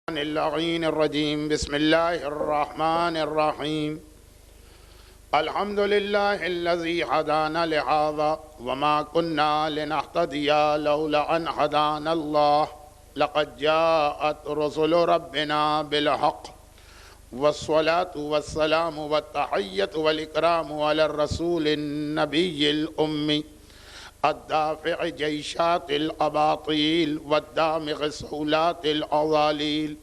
اللعين الرجيم بسم الله الرحمن الرحيم الحمد لله الذي هدانا لهذا وما كنا لنهتدي لولا أن هدانا الله لقد جاءت رسل ربنا بالحق والصلاة والسلام والتحية والإكرام على الرسول النبي الأمي الدافع جيشات الأباطيل والدامغ سهولات الأضاليل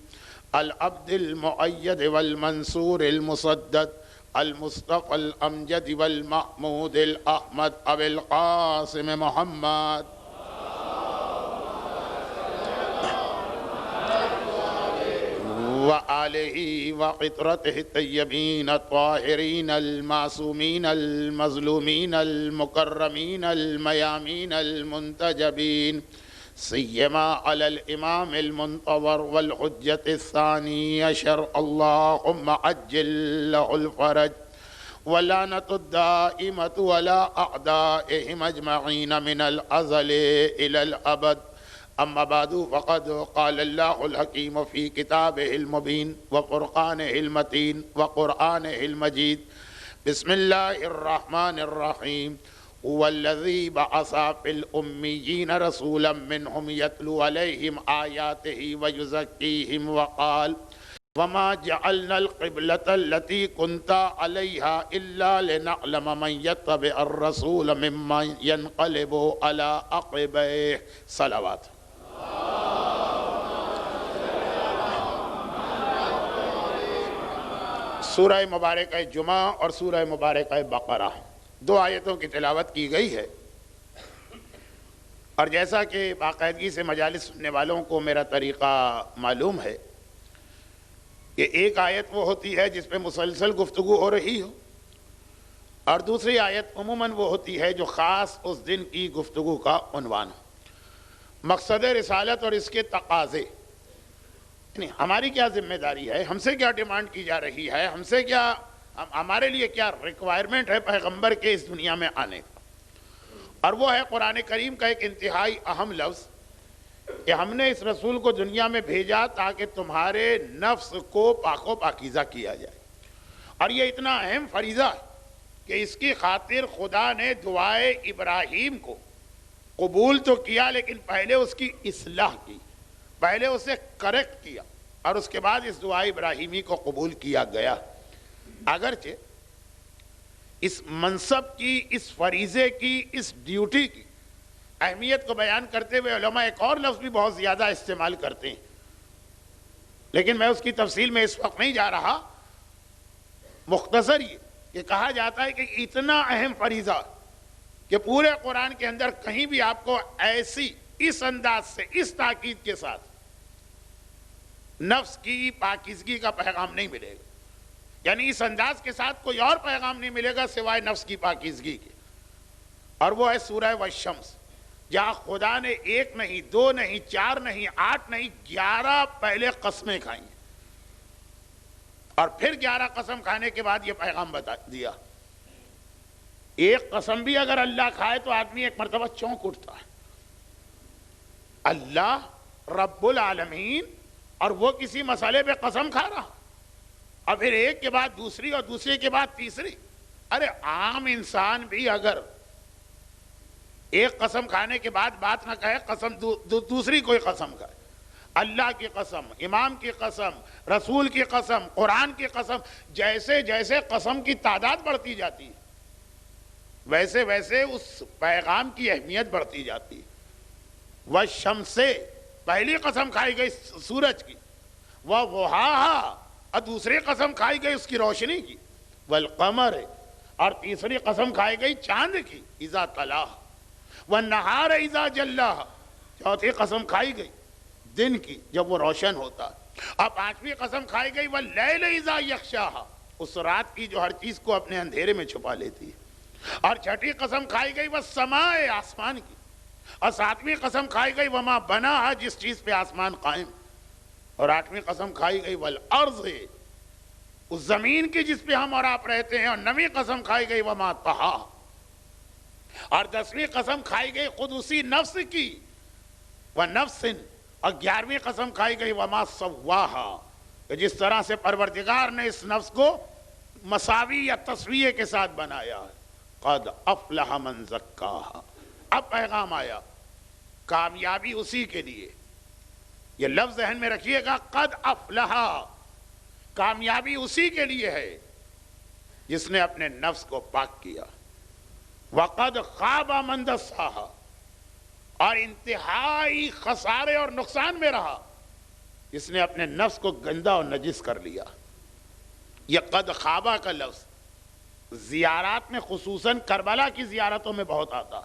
العبد المؤيد والمنصور المسدد المصطفى الأمجد والمحمود الأحمد أبي القاسم محمد وآله وقطرته الطيبين الطاهرين المعصومين المظلومين المكرمين الميامين المنتجبين سيما على الإمام المنتظر والحجة الثاني عشر اللهم عجل له الفرج واللعنة الدائمة على أعدائهم أجمعين من الأزل إلى الأبد أما بعد فقد قال الله الحكيم في كتابه المبين وفرقانه المتين وقرآنه المجيد بسم الله الرحمن الرحيم هو الذي بعث في الأميين رسولا منهم يتلو عليهم آياته ويزكيهم وقال وما جعلنا القبلة التي كنت عليها إلا لنعلم من يتبع الرسول ممن ينقلب على عقبيه صلوات سورہ مبارکہ جمعہ اور سورہ مبارکہ بقرہ دو آیتوں کی تلاوت کی گئی ہے، اور جیسا کہ باقاعدگی سے مجالس سننے والوں کو میرا طریقہ معلوم ہے کہ ایک آیت وہ ہوتی ہے جس پہ مسلسل گفتگو ہو رہی ہو، اور دوسری آیت عموماً وہ ہوتی ہے جو خاص اس دن کی گفتگو کا عنوان ہو۔ مقصد رسالت اور اس کے تقاضے، یعنی ہماری کیا ذمہ داری ہے، ہم سے کیا ڈیمانڈ کی جا رہی ہے، ہم سے کیا، ہمارے لیے کیا ریکوائرمنٹ ہے پیغمبر کے اس دنیا میں آنے کا، اور وہ ہے قرآن کریم کا ایک انتہائی اہم لفظ کہ ہم نے اس رسول کو دنیا میں بھیجا تاکہ تمہارے نفس کو پاک و پاکیزہ کیا جائے، اور یہ اتنا اہم فریضہ ہے کہ اس کی خاطر خدا نے دعائے ابراہیم کو قبول تو کیا، لیکن پہلے اس کی اصلاح کی، پہلے اسے کریکٹ کیا، اور اس کے بعد اس دعائے ابراہیمی کو قبول کیا گیا۔ اگرچہ اس منصب کی، اس فریضے کی، اس ڈیوٹی کی اہمیت کو بیان کرتے ہوئے علماء ایک اور لفظ بھی بہت زیادہ استعمال کرتے ہیں، لیکن میں اس کی تفصیل میں اس وقت نہیں جا رہا۔ مختصر یہ کہ کہا جاتا ہے کہ اتنا اہم فریضہ کہ پورے قرآن کے اندر کہیں بھی آپ کو ایسی، اس انداز سے، اس تاکید کے ساتھ نفس کی پاکیزگی کا پیغام نہیں ملے گا، یعنی اس انداز کے ساتھ کوئی اور پیغام نہیں ملے گا سوائے نفس کی پاکیزگی کے، اور وہ ہے سورہ والشمس، جہاں خدا نے ایک نہیں، دو نہیں، چار نہیں، 8 نہیں، 11 پہلے قسمیں کھائیں، اور پھر 11 قسم کھانے کے بعد یہ پیغام بتا دیا۔ ایک قسم بھی اگر اللہ کھائے تو آدمی ایک مرتبہ چونک اٹھتا ہے، اللہ رب العالمین، اور وہ کسی مسئلے پہ قسم کھا رہا، اور پھر ایک کے بعد دوسری اور دوسری کے بعد تیسری۔ ارے عام انسان بھی اگر ایک قسم کھانے کے بعد بات نہ کہے، قسم دوسری کوئی قسم کھائے، اللہ کی قسم، امام کی قسم، رسول کی قسم، قرآن کی قسم، جیسے جیسے قسم کی تعداد بڑھتی جاتی ہے ویسے ویسے اس پیغام کی اہمیت بڑھتی جاتی ہے۔ والشمس، پہلی قسم کھائی گئی سورج کی، وضحاہا، اور دوسری قسم کھائی گئی اس کی روشنی کی، والقمر، اور تیسری قسم کھائی گئی چاند کی، اذا طلاہا، والنہار اذا جلاہا، چوتھی قسم کھائی گئی دن کی جب وہ روشن ہوتا ہے، اور پانچویں قسم کھائی گئی واللیل اذا یغشاہا، اس رات کی جو ہر چیز کو اپنے اندھیرے میں چھپا لیتی ہے، اور چھٹی قسم کھائی گئی والسماء، آسمان کی، اور ساتویں قسم کھائی گئی وما بناہا، جس چیز پہ آسمان قائم، اور آٹھویں قسم کھائی گئی والارض، اس زمین کی جس پہ ہم اور آپ رہتے ہیں، اور نویں قسم کھائی گئی وما طہاہا، اور 10ویں قسم کھائی گئی خود اسی نفس کی، وَنَفْسٍ، اور 11ویں قسم کھائی گئی وما سواہا، کہ جس طرح سے پروردگار نے اس نفس کو مساوی یا تسویے کے ساتھ بنایا ہے۔ قد افلح من زکاہا، اب پیغام آیا، کامیابی اسی کے لیے، یہ لفظ ذہن میں رکھیے گا، قد افلح، کامیابی اسی کے لیے ہے جس نے اپنے نفس کو پاک کیا۔ وقد خاب من دساہا، اور انتہائی خسارے اور نقصان میں رہا جس نے اپنے نفس کو گندا اور نجس کر لیا۔ یہ قد خوابہ کا لفظ زیارات میں خصوصاً کربلا کی زیارتوں میں بہت آتا،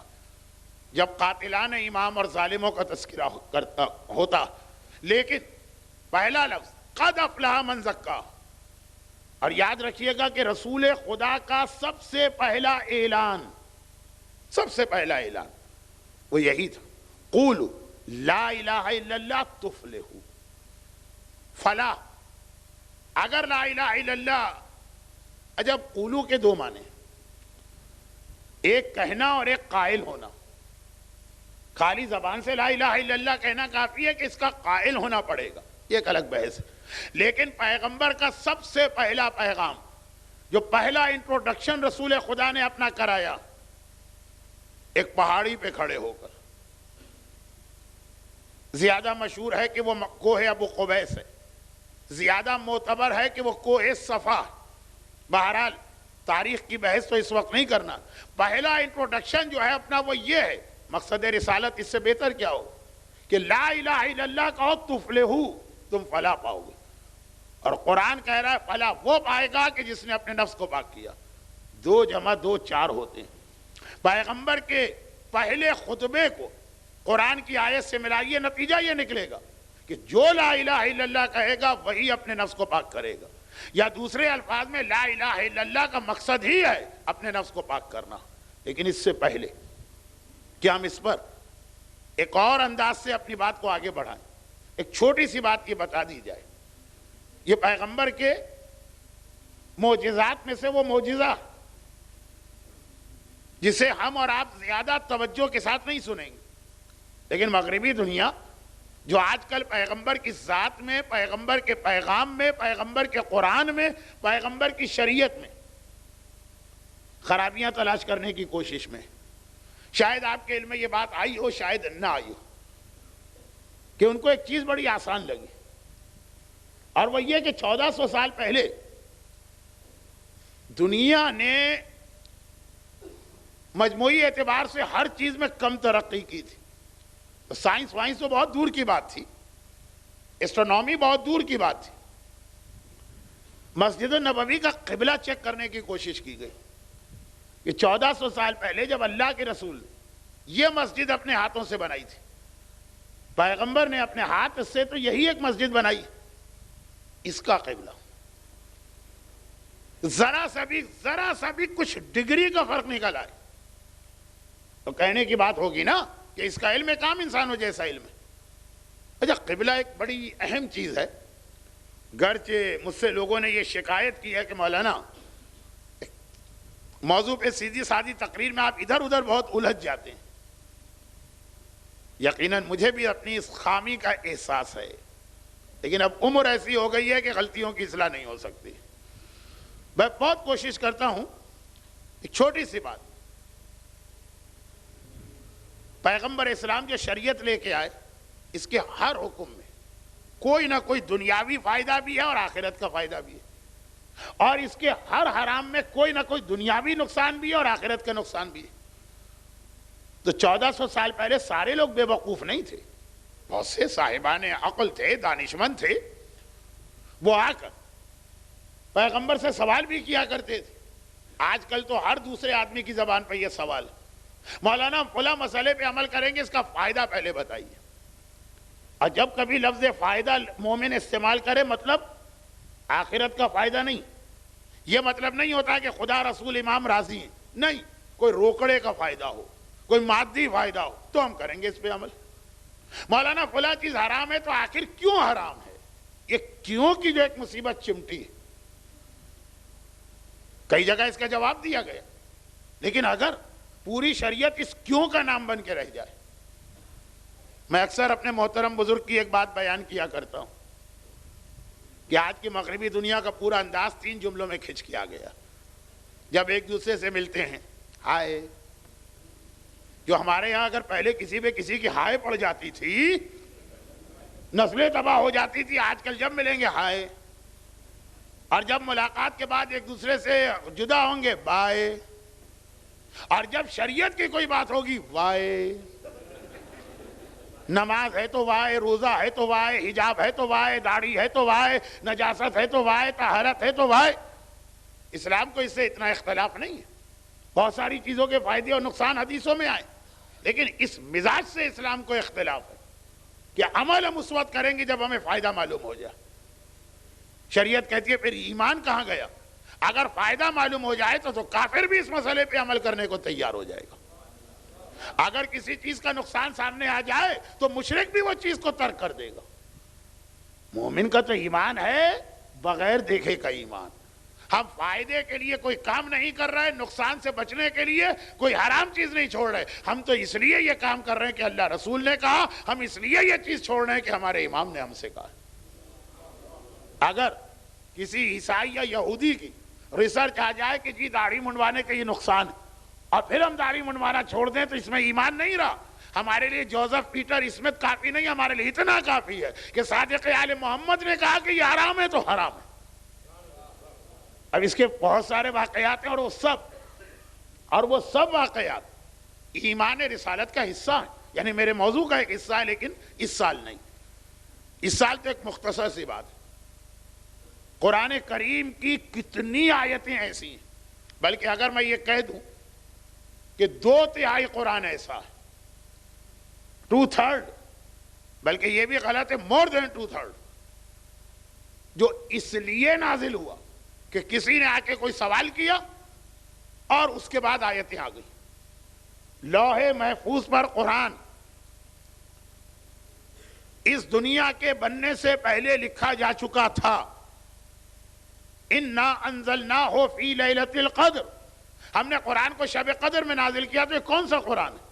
جب قاتلان امام اور ظالموں کا تذکرہ ہوتا، لیکن پہلا لفظ قد افلح من زکا، اور یاد رکھیے گا کہ رسول خدا کا سب سے پہلا اعلان وہ یہی تھا، قولوا لا الہ الا اللہ تفلحوا، فلاح۔ اگر لا الہ الا اللہ، عجب قولو کے دو معنی، ایک کہنا اور ایک قائل ہونا۔ خالی زبان سے لا الہ الا اللہ کہنا کافی ہے کہ اس کا قائل ہونا پڑے گا، یہ ایک الگ بحث ہے۔ لیکن پیغمبر کا سب سے پہلا پیغام، جو پہلا انٹروڈکشن رسول خدا نے اپنا کرایا، ایک پہاڑی پہ کھڑے ہو کر، زیادہ مشہور ہے کہ وہ کوہ ابو قبیس ہے، زیادہ معتبر ہے کہ وہ کوہ صفا۔ بہرحال تاریخ کی بحث تو اس وقت نہیں کرنا، پہلا انٹروڈکشن جو ہے اپنا وہ یہ ہے، مقصد رسالت اس سے بہتر کیا ہو کہ لا الہ الا اللہ کہو تفلحو، تم فلاح پاؤ گے۔ اور قرآن کہہ رہا ہے فلاح وہ پائے گا کہ جس نے اپنے نفس کو پاک کیا۔ 2 + 2 4 ہوتے ہیں۔ پیغمبر کے پہلے خطبے کو قرآن کی آیت سے ملائیے، نتیجہ یہ نکلے گا کہ جو لا الہ الا اللہ کہے گا وہی اپنے نفس کو پاک کرے گا، یا دوسرے الفاظ میں لا الہ الا اللہ کا مقصد ہی ہے اپنے نفس کو پاک کرنا۔ لیکن اس سے پہلے کہ ہم اس پر ایک اور انداز سے اپنی بات کو آگے بڑھائیں، ایک چھوٹی سی بات یہ بتا دی جائے، یہ پیغمبر کے معجزات میں سے وہ معجزہ جسے ہم اور آپ زیادہ توجہ کے ساتھ نہیں سنیں گے، لیکن مغربی دنیا جو آج کل پیغمبر کی ذات میں، پیغمبر کے پیغام میں، پیغمبر کے قرآن میں، پیغمبر کی شریعت میں خرابیاں تلاش کرنے کی کوشش میں، شاید آپ کے علم میں یہ بات آئی ہو، شاید نہ آئی ہو، کہ ان کو ایک چیز بڑی آسان لگی، اور وہ یہ کہ 1400 سال پہلے دنیا نے مجموعی اعتبار سے ہر چیز میں کم ترقی کی تھی۔ سائنس وائنس تو بہت دور کی بات تھی، اسٹرونومی بہت دور کی بات تھی۔ مسجد النبوی کا قبلہ چیک کرنے کی کوشش کی گئی کہ 1400 سال پہلے جب اللہ کے رسول یہ مسجد اپنے ہاتھوں سے بنائی تھی، پیغمبر نے اپنے ہاتھ سے تو یہی ایک مسجد بنائی، اس کا قبلہ ذرا سا بھی کچھ ڈگری کا فرق نکل آئے تو کہنے کی بات ہوگی نا کہ اس کا علم ایک عام انسانوں جیسا علم ہے۔ اچھا، قبلہ ایک بڑی اہم چیز ہے، گرچہ مجھ سے لوگوں نے یہ شکایت کی ہے کہ مولانا موضوع پہ سیدھی سادھی تقریر میں آپ ادھر ادھر بہت الجھ جاتے ہیں۔ یقیناً مجھے بھی اپنی اس خامی کا احساس ہے، لیکن اب عمر ایسی ہو گئی ہے کہ غلطیوں کی اصلاح نہیں ہو سکتی۔ میں بہت کوشش کرتا ہوں، ایک چھوٹی سی بات، پیغمبر اسلام جو شریعت لے کے آئے، اس کے ہر حکم میں کوئی نہ کوئی دنیاوی فائدہ بھی ہے اور آخرت کا فائدہ بھی ہے، اور اس کے ہر حرام میں کوئی نہ کوئی دنیاوی نقصان بھی ہے اور آخرت کا نقصان بھی ہے۔ تو 1400 سال پہلے سارے لوگ بے وقوف نہیں تھے، بہت سے صاحبان عقل تھے، دانشمند تھے، وہ آ کر پیغمبر سے سوال بھی کیا کرتے تھے۔ آج کل تو ہر دوسرے آدمی کی زبان پہ یہ سوال، مولانا فلاں مسئلے پہ عمل کریں گے، اس کا فائدہ پہلے بتائیے۔ اور جب کبھی لفظ فائدہ مومن استعمال کرے، مطلب آخرت کا فائدہ نہیں، یہ مطلب نہیں ہوتا کہ خدا رسول امام راضی ہیں، نہیں، کوئی روکڑے کا فائدہ ہو، کوئی مادی فائدہ ہو تو ہم کریں گے اس پہ عمل۔ مولانا فلاں چیز حرام ہے تو آخر کیوں حرام ہے؟ یہ کیوں کی جو ایک مصیبت چمٹی ہے، کئی جگہ اس کا جواب دیا گیا، لیکن اگر پوری شریعت اس کیوں کا نام بن کے رہ جائے میں اکثر اپنے محترم بزرگ کی ایک بات بیان کیا کرتا ہوں کہ آج کی مغربی دنیا کا پورا انداز 3 جملوں میں کھنچ کیا گیا. جب ایک دوسرے سے ملتے ہیں ہائے، جو ہمارے یہاں اگر پہلے کسی پہ کسی کی ہائے پڑ جاتی تھی نسلیں تباہ ہو جاتی تھی، آج کل جب ملیں گے ہائے، اور جب ملاقات کے بعد ایک دوسرے سے جدا ہوں گے بائے، اور جب شریعت کی کوئی بات ہوگی وائے. نماز ہے تو وائے، روزہ ہے تو وائے، حجاب ہے تو وائے، داڑھی ہے تو وائے، نجاست ہے تو وائے، طہارت ہے تو وائے. اسلام کو اس سے اتنا اختلاف نہیں ہے. بہت ساری چیزوں کے فائدے اور نقصان حدیثوں میں آئے، لیکن اس مزاج سے اسلام کو اختلاف ہے کہ عمل ہم اس وقت کریں گے جب ہمیں فائدہ معلوم ہو جائے. شریعت کہتی ہے پھر ایمان کہاں گیا؟ اگر فائدہ معلوم ہو جائے تو کافر بھی اس مسئلے پہ عمل کرنے کو تیار ہو جائے گا. اگر کسی چیز کا نقصان سامنے آ جائے تو مشرک بھی وہ چیز کو ترک کر دے گا. مومن کا تو ایمان ہے بغیر دیکھے کا ایمان. ہم فائدے کے لیے کوئی کام نہیں کر رہے، نقصان سے بچنے کے لیے کوئی حرام چیز نہیں چھوڑ رہے. ہم تو اس لیے یہ کام کر رہے ہیں کہ اللہ رسول نے کہا، ہم اس لیے یہ چیز چھوڑ رہے ہیں کہ ہمارے امام نے ہم سے کہا. اگر کسی عیسائی یا یہودی کی ریسرچ آ جائے کہ جی داڑھی منڈوانے کا یہ نقصان ہے، اور پھر ہم داڑھی منڈوانا چھوڑ دیں تو اس میں ایمان نہیں رہا. ہمارے لیے جوزف پیٹر اسمتھ کافی نہیں، ہمارے لیے اتنا کافی ہے کہ صادق آل محمد نے کہا کہ یہ حرام ہے تو حرام ہے. اب اس کے بہت سارے واقعات ہیں، اور وہ سب واقعات ایمان رسالت کا حصہ ہیں. یعنی میرے موضوع کا ایک حصہ ہے، لیکن اس سال نہیں. اس سال تو ایک مختصر سی بات ہے. قرآن کریم کی کتنی آیتیں ایسی ہیں، بلکہ اگر میں یہ کہہ دوں کہ 2/3 قرآن ایسا ہے، 2/3، بلکہ یہ بھی غلط ہے، more than 2/3، جو اس لیے نازل ہوا کہ کسی نے آ کے کوئی سوال کیا اور اس کے بعد آیتیں آ گئی. لوح محفوظ پر قرآن اس دنیا کے بننے سے پہلے لکھا جا چکا تھا. اِنَّا أَنزَلْنَاهُ فِي لَيْلَةِ الْقَدْرِ، ہم نے قرآن کو شب قدر میں نازل کیا. تو یہ کون سا قرآن ہے؟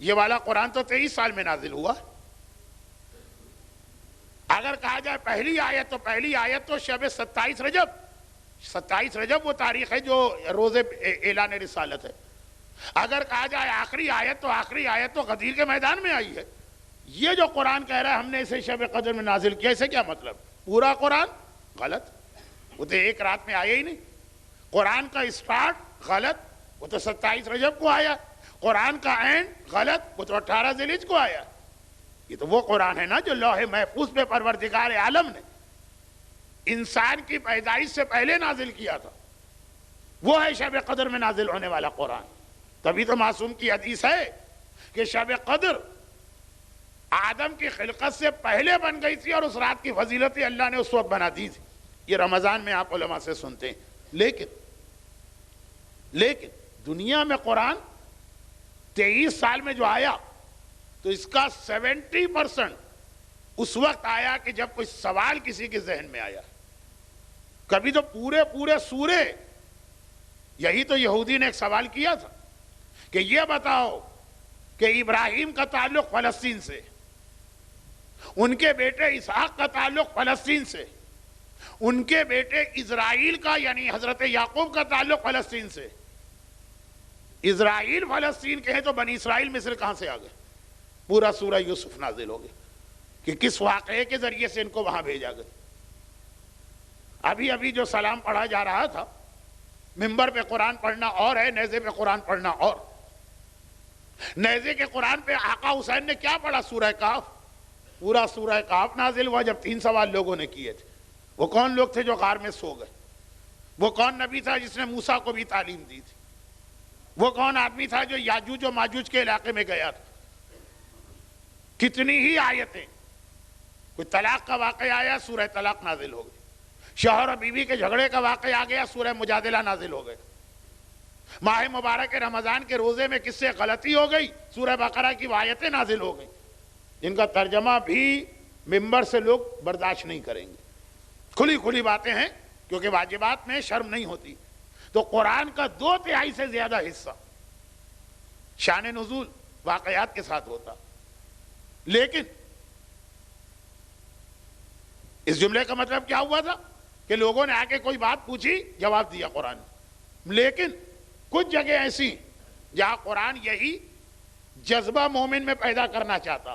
یہ والا قرآن تو 23 سال میں نازل ہوا. اگر کہا جائے پہلی آیت، تو پہلی آیت تو شب 27 رجب، 27 رجب وہ تاریخ ہے جو روز اعلان رسالت ہے. اگر کہا جائے آخری آیت، تو آخری آیت تو غدیر کے میدان میں آئی ہے. یہ جو قرآن کہہ رہا ہے ہم نے اسے شب قدر میں نازل کیا، اسے کیا مطلب؟ پورا قرآن غلط، وہ تو ایک رات میں آیا ہی نہیں. قرآن کا اسٹارٹ غلط، وہ تو 27 رجب کو آیا. قرآن کا اینڈ غلط، وہ تو 18 ذی الحجہ کو آیا. یہ تو وہ قرآن ہے نا جو لوح محفوظ پہ پروردگار عالم نے انسان کی پیدائش سے پہلے نازل کیا تھا. وہ ہے شب قدر میں نازل ہونے والا قرآن. تبھی تو معصوم کی حدیث ہے کہ شب قدر آدم کی خلقت سے پہلے بن گئی تھی، اور اس رات کی فضیلت اللہ نے اس وقت بنا دی تھی. یہ رمضان میں آپ علماء سے سنتے ہیں. لیکن دنیا میں قرآن 23 سال میں جو آیا تو اس کا 70% اس وقت آیا کہ جب کوئی سوال کسی کے ذہن میں آیا. کبھی تو پورے سورے. یہی تو یہودی نے ایک سوال کیا تھا کہ یہ بتاؤ کہ ابراہیم کا تعلق فلسطین سے، ان کے بیٹے اسحاق کا تعلق فلسطین سے، ان کے بیٹے اسرائیل کا یعنی حضرت یعقوب کا تعلق فلسطین سے. اسرائیل فلسطین کے ہیں تو بنی اسرائیل مصر کہاں سے آ گئے؟ پورا سورہ یوسف نازل ہو گیا کہ کس واقعے کے ذریعے سے ان کو وہاں بھیجا گیا. ابھی جو سلام پڑھا جا رہا تھا، منبر پہ قرآن پڑھنا اور ہے، نیزے پہ قرآن پڑھنا اور. نیزے کے قرآن پہ آقا حسین نے کیا پڑھا؟ سورہ کہف. پورا سورہ کہف نازل ہوا جب 3 سوال لوگوں نے کیے تھے. وہ کون لوگ تھے جو غار میں سو گئے؟ وہ کون نبی تھا جس نے موسیٰ کو بھی تعلیم دی تھی؟ وہ کون آدمی تھا جو یاجوج و ماجوج کے علاقے میں گیا تھا؟ کتنی ہی آیتیں. کوئی طلاق کا واقعہ آیا، سورہ طلاق نازل ہو گئی. شوہر اور بیوی کے جھگڑے کا واقعہ آ گیا، سورہ مجادلہ نازل ہو گئے. ماہ مبارک رمضان کے روزے میں کس سے غلطی ہو گئی، سورہ بقرہ کی آیتیں نازل ہو گئی، جن کا ترجمہ بھی منبر سے لوگ برداشت نہیں کریں گے. کھلی باتیں ہیں، کیونکہ واجبات میں شرم نہیں ہوتی. تو قرآن کا 2/3 سے زیادہ حصہ شان نزول واقعات کے ساتھ ہوتا. لیکن اس جملے کا مطلب کیا ہوا تھا کہ لوگوں نے آ کے کوئی بات پوچھی، جواب دیا قرآن نے۔ لیکن کچھ جگہ ایسی جہاں قرآن یہی جذبہ مومن میں پیدا کرنا چاہتا۔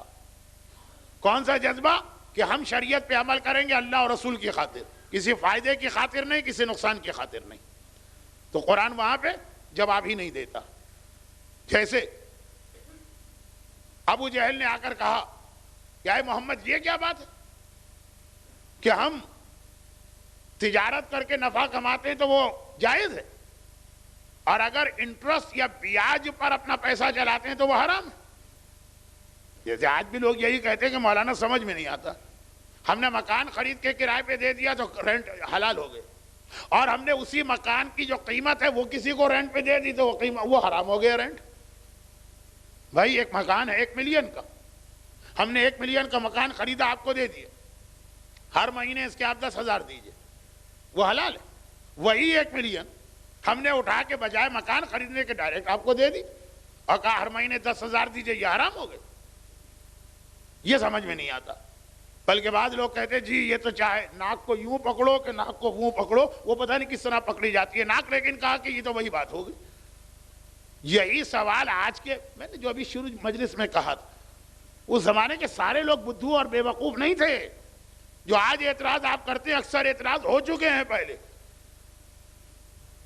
کون سا جذبہ؟ کہ ہم شریعت پہ عمل کریں گے اللہ اور رسول کی خاطر، کسی فائدے کی خاطر نہیں، کسی نقصان کی خاطر نہیں۔ تو قرآن وہاں پہ جواب ہی نہیں دیتا۔ جیسے ابو جہل نے آ کر کہا کہ اے محمد یہ کیا بات ہے کہ ہم تجارت کر کے نفع کماتے ہیں تو وہ جائز ہے، اور اگر انٹرسٹ یا بیاج پر اپنا پیسہ چلاتے ہیں تو وہ حرام ہے۔ جیسے آج بھی لوگ یہی کہتے ہیں کہ مولانا سمجھ میں نہیں آتا، ہم نے مکان خرید کے کرائے پہ دے دیا تو رینٹ حلال ہو گئے، اور ہم نے اسی مکان کی جو قیمت ہے وہ کسی کو رینٹ پہ دے دی تو وہ حرام ہو گیا رینٹ۔ بھائی ایک مکان ہے 1 ملین کا، ہم نے 1 ملین کا مکان خریدا، آپ کو دے دیا، ہر مہینے اس کے آپ 10,000 دیجئے، وہ حلال ہے۔ وہی 1 ملین ہم نے اٹھا کے بجائے مکان خریدنے کے ڈائریکٹ آپ کو دے دی اور کہا ہر مہینے 10,000 دیجئے، یہ حرام ہو گئے۔ یہ سمجھ میں نہیں آتا۔ بلکہ بعض لوگ کہتے جی یہ تو چاہے ناک کو یوں پکڑو کہ ناک کو یوں پکڑو، وہ پتہ نہیں کس طرح پکڑی جاتی ہے ناک، لیکن کہا کہ یہ تو وہی بات ہوگی۔ یہی سوال آج کے، میں نے جو ابھی شروع مجلس میں کہا تھا، اس زمانے کے سارے لوگ بدھو اور بے وقوف نہیں تھے۔ جو آج اعتراض آپ کرتے ہیں اکثر اعتراض ہو چکے ہیں پہلے۔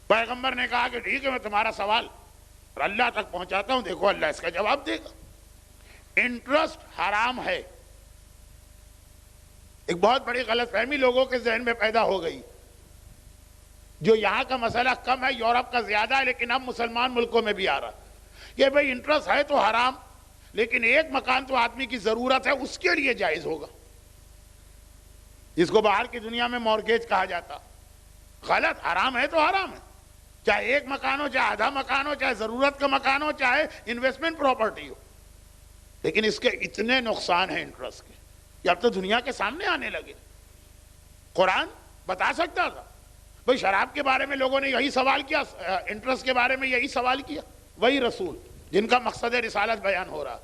پیغمبر نے کہا کہ ٹھیک ہے میں تمہارا سوال اللہ تک پہنچاتا ہوں، دیکھو اللہ اس کا جواب دے گا۔ انٹرسٹ حرام ہے، ایک بہت بڑی غلط فہمی لوگوں کے ذہن میں پیدا ہو گئی۔ جو یہاں کا مسئلہ کم ہے، یورپ کا زیادہ ہے، لیکن اب مسلمان ملکوں میں بھی آ رہا کہ بھئی انٹرسٹ ہے تو حرام، لیکن ایک مکان تو آدمی کی ضرورت ہے اس کے لیے جائز ہوگا، جس کو باہر کی دنیا میں مورگیج کہا جاتا۔ غلط، حرام ہے تو حرام ہے، چاہے ایک مکان ہو، چاہے آدھا مکان ہو، چاہے ضرورت کا مکان ہو، چاہے انویسٹمنٹ پراپرٹی ہو۔ لیکن اس کے اتنے نقصان ہیں انٹرسٹ کے کہ اب تو دنیا کے سامنے آنے لگے۔ قرآن بتا سکتا تھا، بھئی شراب کے بارے میں لوگوں نے یہی سوال کیا، انٹرسٹ کے بارے میں یہی سوال کیا، وہی رسول جن کا مقصد رسالت بیان ہو رہا۔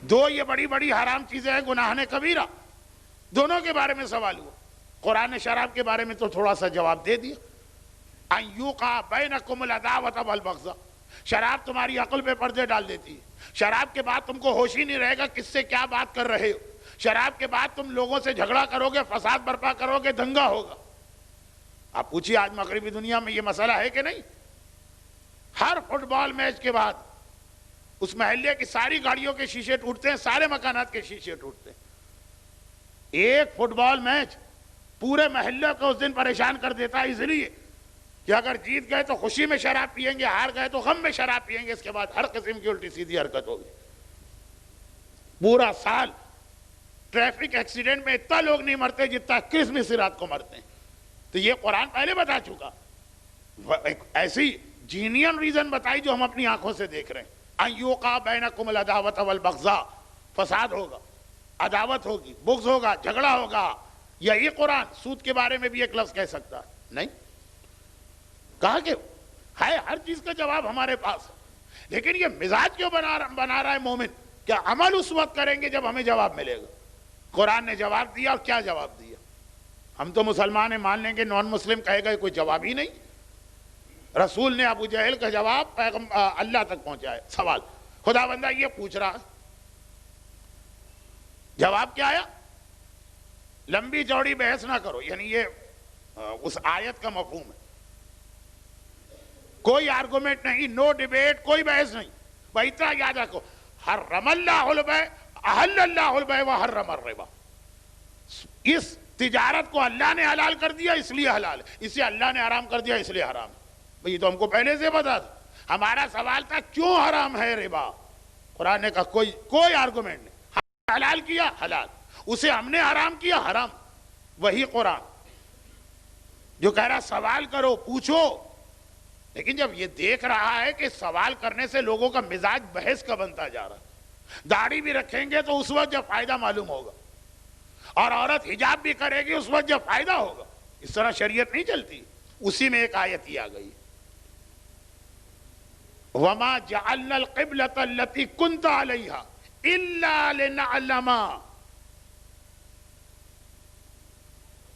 دو یہ بڑی بڑی حرام چیزیں ہیں، گناہ کبیرہ، دونوں کے بارے میں سوال ہوا۔ قرآن نے شراب کے بارے میں تو تھوڑا سا جواب دے دیا، ان یوقع بینکم العداوۃ والبغضاء، شراب تمہاری عقل پہ پردے ڈال دیتی ہے، شراب کے بعد تم کو ہوش ہی نہیں رہے گا کس سے کیا بات کر رہے ہو، شراب کے بعد تم لوگوں سے جھگڑا کرو گے، فساد برپا کرو گے، دنگا ہوگا۔ آپ پوچھیے آج مغربی دنیا میں یہ مسئلہ ہے کہ نہیں؟ ہر فٹ بال میچ کے بعد اس محلے کی ساری گاڑیوں کے شیشے ٹوٹتے ہیں، سارے مکانات کے شیشے ٹوٹتے ہیں۔ ایک فٹ بال میچ پورے محلے کو اس دن پریشان کر دیتا ہے، اس لیے کہ اگر جیت گئے تو خوشی میں شراب پیئیں گے، ہار گئے تو غم میں شراب پیئیں گے، اس کے بعد ہر قسم کی الٹی سیدھی حرکت ہوگی۔ پورا سال ٹریفک ایکسیڈنٹ میں اتنا لوگ نہیں مرتے جتنا کرسمس رات کو مرتے ہیں۔ تو یہ قرآن پہلے بتا چکا، ایک ایسی جینین ریزن بتائی جو ہم اپنی آنکھوں سے دیکھ رہے ہیں۔ ان یوقع بینکم العداوۃ والبغضاء، فساد ہوگا، عداوت ہوگی، بغض ہوگا، جھگڑا ہوگا۔ یہی قرآن سود کے بارے میں بھی ایک لفظ کہہ سکتا ہے نہیں؟ کہا کہ ہے ہر چیز کا جواب ہمارے پاس ہے، لیکن یہ مزاج کیوں بنا رہا ہے مومن؟ کیا عمل اس وقت کریں گے جب ہمیں جواب ملے گا۔ قرآن نے جواب دیا، اور کیا جواب دیا؟ ہم تو مسلمان ہیں، مان لیں گے، نان مسلم کہے گا کوئی جواب ہی نہیں۔ رسول نے ابو جہل کا جواب اللہ تک پہنچایا۔ سوال خدا بندہ یہ پوچھ رہا ہے، جواب کیا آیا؟ لمبی چوڑی بحث نہ کرو، یعنی یہ اس آیت کا مفہوم ہے۔ کوئی آرگومنٹ نہیں، نو ڈیبیٹ، کوئی بحث نہیں، بھائی اتنا یاد رکھو، حرم اللہ البیع احل اللہ البیع وحرم الربا۔ اس تجارت کو اللہ نے حلال کر دیا اس لیے حلال ہے، اسے اللہ نے حرام کر دیا اس لیے حرام ہے۔ یہ تو ہم کو پہلے سے پتا تھا۔ ہمارا سوال تھا کیوں حرام ہے ربا؟ قرآن نے کہا کوئی آرگومنٹ نہیں، حلال کیا حلال، اسے ہم نے حرام کیا حرام۔ وہی قرآن جو کہہ رہا سوال کرو، پوچھو، لیکن جب یہ دیکھ رہا ہے کہ سوال کرنے سے لوگوں کا مزاج بحث کا بنتا جا رہا ہے، داڑھی بھی رکھیں گے تو اس وقت جب فائدہ معلوم ہوگا، اور عورت حجاب بھی کرے گی اس وقت جب فائدہ ہوگا، اس طرح شریعت نہیں چلتی۔ اسی میں ایک آیت ہی آ گئی، وَمَا جَعَلْنَا الْقِبْلَةَ الَّتِي كُنْتَ عَلَيْهَا إلا لنعلم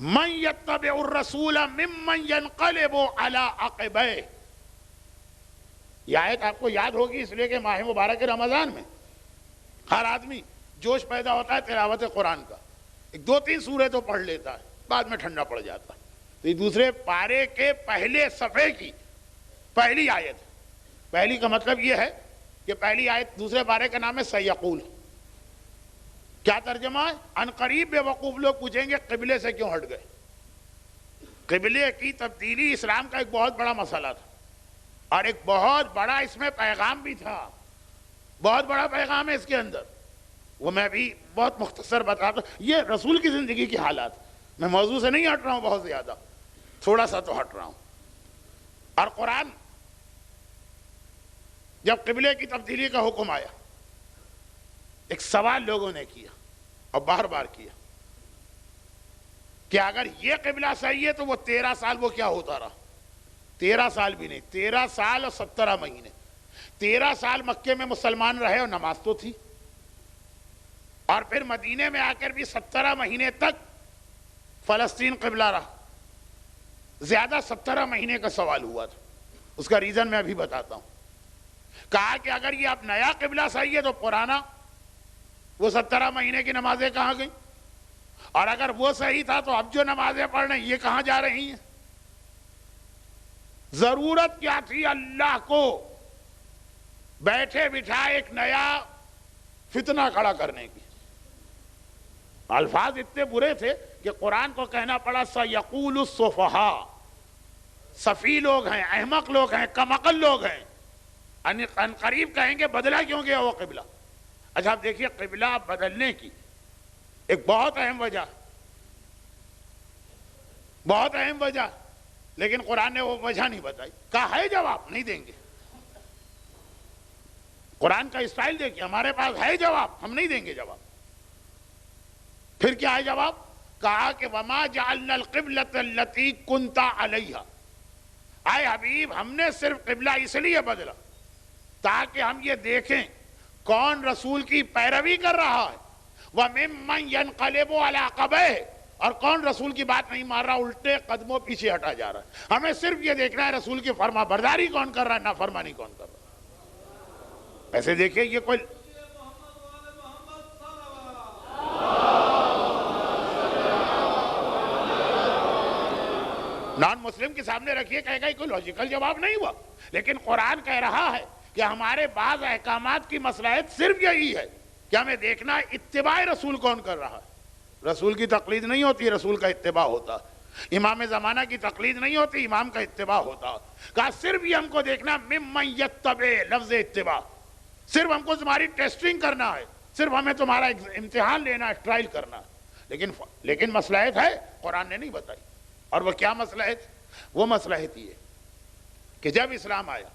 من يتبع الرسول ممن ينقلب على عقبيه. یہ آیت آپ کو یاد ہوگی اس لیے کہ ماہ مبارک رمضان میں ہر آدمی جوش پیدا ہوتا ہے تلاوت قرآن کا، ایک دو تین سورے تو پڑھ لیتا ہے، بعد میں ٹھنڈا پڑ جاتا ہے. تو یہ دوسرے پارے کے پہلے صفحے کی پہلی آیت ہے. پہلی کا مطلب یہ ہے کہ پہلی آیت دوسرے پارے کا نام ہے سیقول. کیا ترجمہ ہے؟ ان قریب بے وقوف لوگ پوچھیں گے قبلے سے کیوں ہٹ گئے. قبلے کی تبدیلی اسلام کا ایک بہت بڑا مسئلہ تھا، اور ایک بہت بڑا اس میں پیغام بھی تھا، بہت بڑا پیغام ہے اس کے اندر. وہ میں بھی بہت مختصر بتاتا ہوں. یہ رسول کی زندگی کی حالات، میں موضوع سے نہیں ہٹ رہا ہوں بہت زیادہ، تھوڑا سا تو ہٹ رہا ہوں. اور قرآن جب قبلے کی تبدیلی کا حکم آیا، ایک سوال لوگوں نے کیا اور بار بار کیا کہ اگر یہ قبلہ صحیح ہے تو وہ 13 سال وہ کیا ہوتا رہا. 13 سال بھی نہیں، 13 سال اور 17 مہینے. 13 سال مکے میں مسلمان رہے اور نماز تو تھی، اور پھر مدینے میں آ کر بھی 17 مہینے تک فلسطین قبلہ رہا. زیادہ 17 مہینے کا سوال ہوا تھا. اس کا ریزن میں ابھی بتاتا ہوں. کہا کہ اگر یہ اب نیا قبلہ صحیح ہے تو پرانا وہ 17 مہینے کی نمازیں کہاں گئیں، اور اگر وہ صحیح تھا تو اب جو نمازیں پڑھ رہے ہیں یہ کہاں جا رہی ہیں. ضرورت کیا تھی اللہ کو بیٹھے بٹھائے ایک نیا فتنہ کھڑا کرنے کی. الفاظ اتنے برے تھے کہ قرآن کو کہنا پڑا سَيَقُولُ السُّفَهَاءُ. صفی لوگ ہیں، احمق لوگ ہیں، کم عقل لوگ ہیں، ان قریب کہیں گے بدلا کیوں گیا وہ قبلہ. اچھا آپ دیکھیے قبلہ بدلنے کی ایک بہت اہم وجہ، بہت اہم وجہ، لیکن قرآن نے وہ وجہ نہیں بتائی. کہا ہے جواب نہیں دیں گے. قرآن کا اسٹائل دیکھیے، ہمارے پاس ہے جواب، ہم نہیں دیں گے جواب. پھر کیا ہے جواب؟ کہا کہ وَمَا جَعَلْنَا الْقِبْلَةَ الَّتِي كُنْتَ عَلَيْهَا. اے حبیب ہم نے صرف قبلہ اس لیے بدلا تاکہ ہم یہ دیکھیں کون رسول کی پیروی کر رہا ہے، وَمِمَّنْ يَنْقَلِبُ عَلَىٰ عَقَبَيْهِ، اور کون رسول کی بات نہیں مار رہا، الٹے قدموں پیچھے ہٹا جا رہا ہے. ہمیں صرف یہ دیکھنا ہے رسول کی فرما برداری کون کر رہا ہے، نافرمانی کون کر رہا ہے. ایسے دیکھیں یہ کوئی نان مسلم کے سامنے رکھیے، کہے گا یہ کوئی لاجیکل جواب نہیں ہوا. لیکن قرآن کہہ رہا ہے کہ ہمارے بعض احکامات کی مصلحت صرف یہی ہے کہ ہمیں دیکھنا ہے اتباع رسول کون کر رہا ہے. رسول کی تقلید نہیں ہوتی، رسول کا اتباع ہوتا. امام زمانہ کی تقلید نہیں ہوتی، امام کا اتباع ہوتا. کہا صرف یہ ہم کو دیکھنا ممن یتبع، لفظ اتباع، صرف ہم کو تمہاری ٹیسٹنگ کرنا ہے، صرف ہمیں تمہارا امتحان لینا ہے، ٹرائل کرنا ہے. لیکن مصلحت ہے قرآن نے نہیں بتائی. اور وہ کیا مصلحت؟ وہ مصلحت یہ کہ جب اسلام آیا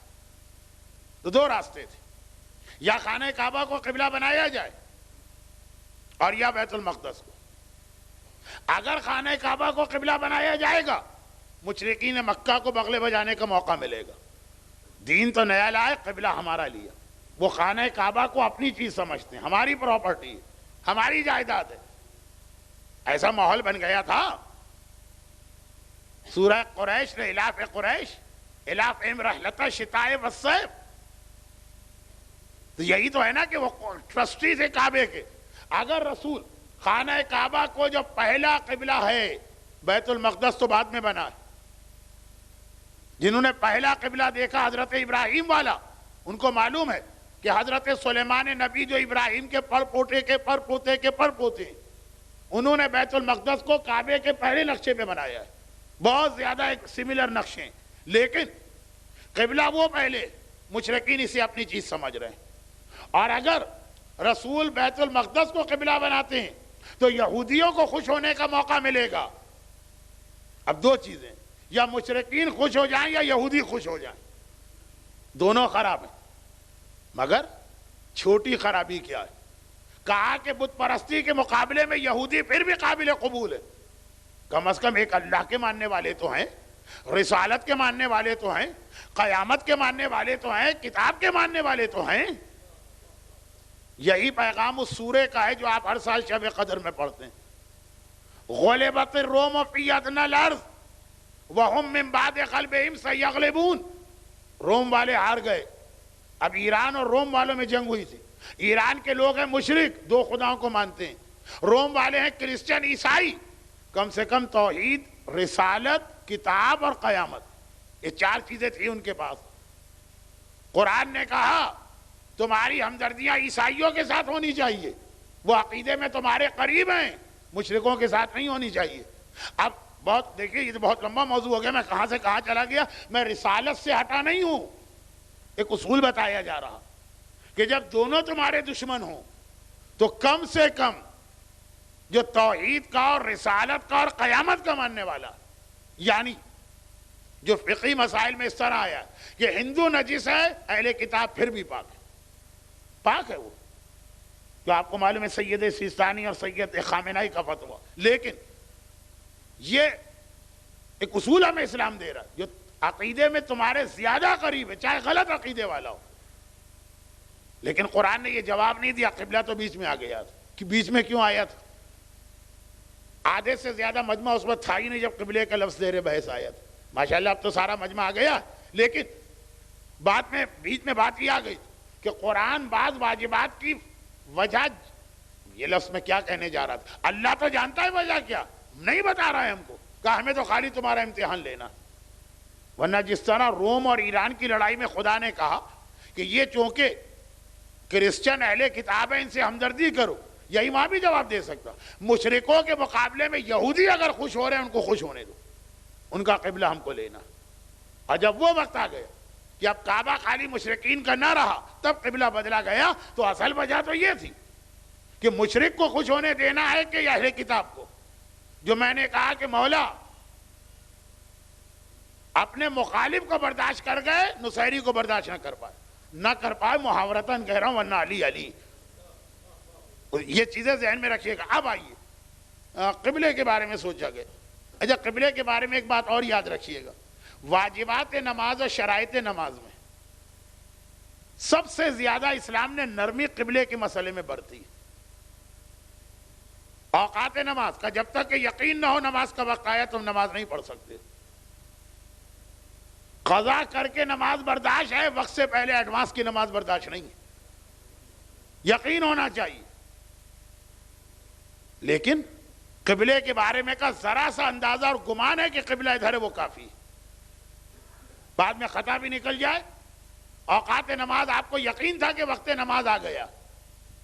تو دو راستے تھے، یا خانہ کعبہ کو قبلہ بنایا جائے اور یا بیت المقدس کو. اگر خانہ کعبہ کو قبلہ بنایا جائے گا مشرکین مکہ کو بغلے بجانے کا موقع ملے گا. دین تو نیا لائے، قبلہ ہمارا لیا. وہ خانہ کعبہ کو اپنی چیز سمجھتے ہیں، ہماری پراپرٹی ہے، ہماری جائیداد ہے. ایسا ماحول بن گیا تھا. سورہ قریش نے الاف قریش الاف رحلت الشتاء والصیف، تو یہی تو ہے نا کہ وہ ٹرسٹی سے کعبے کے. اگر رسول خانہ کعبہ کو جو پہلا قبلہ ہے، بیت المقدس تو بعد میں بنا ہے، جنہوں نے پہلا قبلہ دیکھا حضرت ابراہیم والا، ان کو معلوم ہے کہ حضرت سلیمان نبی جو ابراہیم کے پر پوتے کے پر پوتے کے پر پوتے، انہوں نے بیت المقدس کو کعبے کے پہلے نقشے پہ بنایا ہے. بہت زیادہ ایک سملر نقشے، لیکن قبلہ وہ پہلے، مشرکین اسے اپنی چیز سمجھ رہے ہیں. اور اگر رسول بیت المقدس کو قبلہ بناتے ہیں تو یہودیوں کو خوش ہونے کا موقع ملے گا. اب دو چیزیں، یا مشرکین خوش ہو جائیں یا یہودی خوش ہو جائیں، دونوں خراب ہیں. مگر چھوٹی خرابی کیا ہے؟ کہا کہ بت پرستی کے مقابلے میں یہودی پھر بھی قابل قبول ہے. کم از کم ایک اللہ کے ماننے والے تو ہیں، رسالت کے ماننے والے تو ہیں، قیامت کے ماننے والے تو ہیں، کتاب کے ماننے والے تو ہیں. یہی پیغام اس سورے کا ہے جو آپ ہر سال شب قدر میں پڑھتے ہیں. غلبت الروم فی ادنی الارض وہم من بعد غلبہم سیغلبون. روم والے ہار گئے. اب ایران اور روم والوں میں جنگ ہوئی تھی. ایران کے لوگ ہیں مشرک، دو خداؤں کو مانتے ہیں. روم والے ہیں کرسچن عیسائی. کم سے کم توحید، رسالت، کتاب اور قیامت، یہ چار چیزیں تھیں ان کے پاس. قرآن نے کہا تمہاری ہمدردیاں عیسائیوں کے ساتھ ہونی چاہیے، وہ عقیدے میں تمہارے قریب ہیں، مشرکوں کے ساتھ نہیں ہونی چاہیے. اب بہت دیکھیے، یہ بہت لمبا موضوع ہو گیا، میں کہاں سے کہاں چلا گیا. میں رسالت سے ہٹا نہیں ہوں. ایک اصول بتایا جا رہا کہ جب دونوں تمہارے دشمن ہوں تو کم سے کم جو توحید کا اور رسالت کا اور قیامت کا ماننے والا، یعنی جو فقہی مسائل میں اس طرح آیا کہ ہندو نجس ہے، اہل کتاب پھر بھی پاک ہے. پاک ہے وہ، جو آپ کو معلوم ہے سید سیستانی اور سید خامنائی کا فتویٰ. لیکن یہ ایک اصول ہمیں اسلام دے رہا ہے، جو عقیدے میں تمہارے زیادہ قریب ہے، چاہے غلط عقیدے والا ہو. لیکن قرآن نے یہ جواب نہیں دیا. قبلہ تو بیچ میں آ گیا تھا. کہ بیچ میں کیوں آیا تھا؟ آدھے سے زیادہ مجمع اس وقت تھا ہی نہیں جب قبلے کا لفظ زیر بحث آیا تھا. ماشاءاللہ اب تو سارا مجمع آ گیا. لیکن بعد میں بیچ میں بات یہ آ گئی کہ قرآن بعض واجبات کی وجہ، یہ لفظ میں کیا کہنے جا رہا تھا، اللہ تو جانتا ہے وجہ کیا، نہیں بتا رہا ہے ہم کو. کہا ہمیں تو خالی تمہارا امتحان لینا. ورنہ جس طرح روم اور ایران کی لڑائی میں خدا نے کہا کہ یہ چونکہ کرسچن اہل کتاب ہیں ان سے ہمدردی کرو، یہی وہاں بھی جواب دے سکتا. مشرکوں کے مقابلے میں یہودی اگر خوش ہو رہے ہیں ان کو خوش ہونے دو، ان کا قبلہ ہم کو لینا. اور جب وہ وقت آ گیا کہ اب کعبہ خالی مشرکین کا نہ رہا، تب قبلہ بدلا گیا. تو اصل وجہ تو یہ تھی کہ مشرک کو خوش ہونے دینا ہے کہ اہل کتاب کو. جو میں نے کہا کہ مولا اپنے مخالف کو برداشت کر گئے، نصیری کو برداشت نہ کر پائے محاورتاً کہہ رہا ہوں، ورنہ علی علی. یہ چیزیں ذہن میں رکھیے گا. اب آئیے قبلے کے بارے میں سوچا گیا. اچھا، قبلے کے بارے میں ایک بات اور یاد رکھیے گا. واجبات نماز اور شرائط نماز میں سب سے زیادہ اسلام نے نرمی قبلے کے مسئلے میں برتی. اوقات نماز کا جب تک کہ یقین نہ ہو نماز کا وقت آیا تم نماز نہیں پڑھ سکتے. قضا کر کے نماز برداشت ہے، وقت سے پہلے ایڈوانس کی نماز برداشت نہیں ہے. یقین ہونا چاہیے. لیکن قبلے کے بارے میں کا ذرا سا اندازہ اور گمان ہے کہ قبلہ ادھر ہے وہ کافی. بعد میں خطا بھی نکل جائے. اوقات نماز آپ کو یقین تھا کہ وقت نماز آ گیا،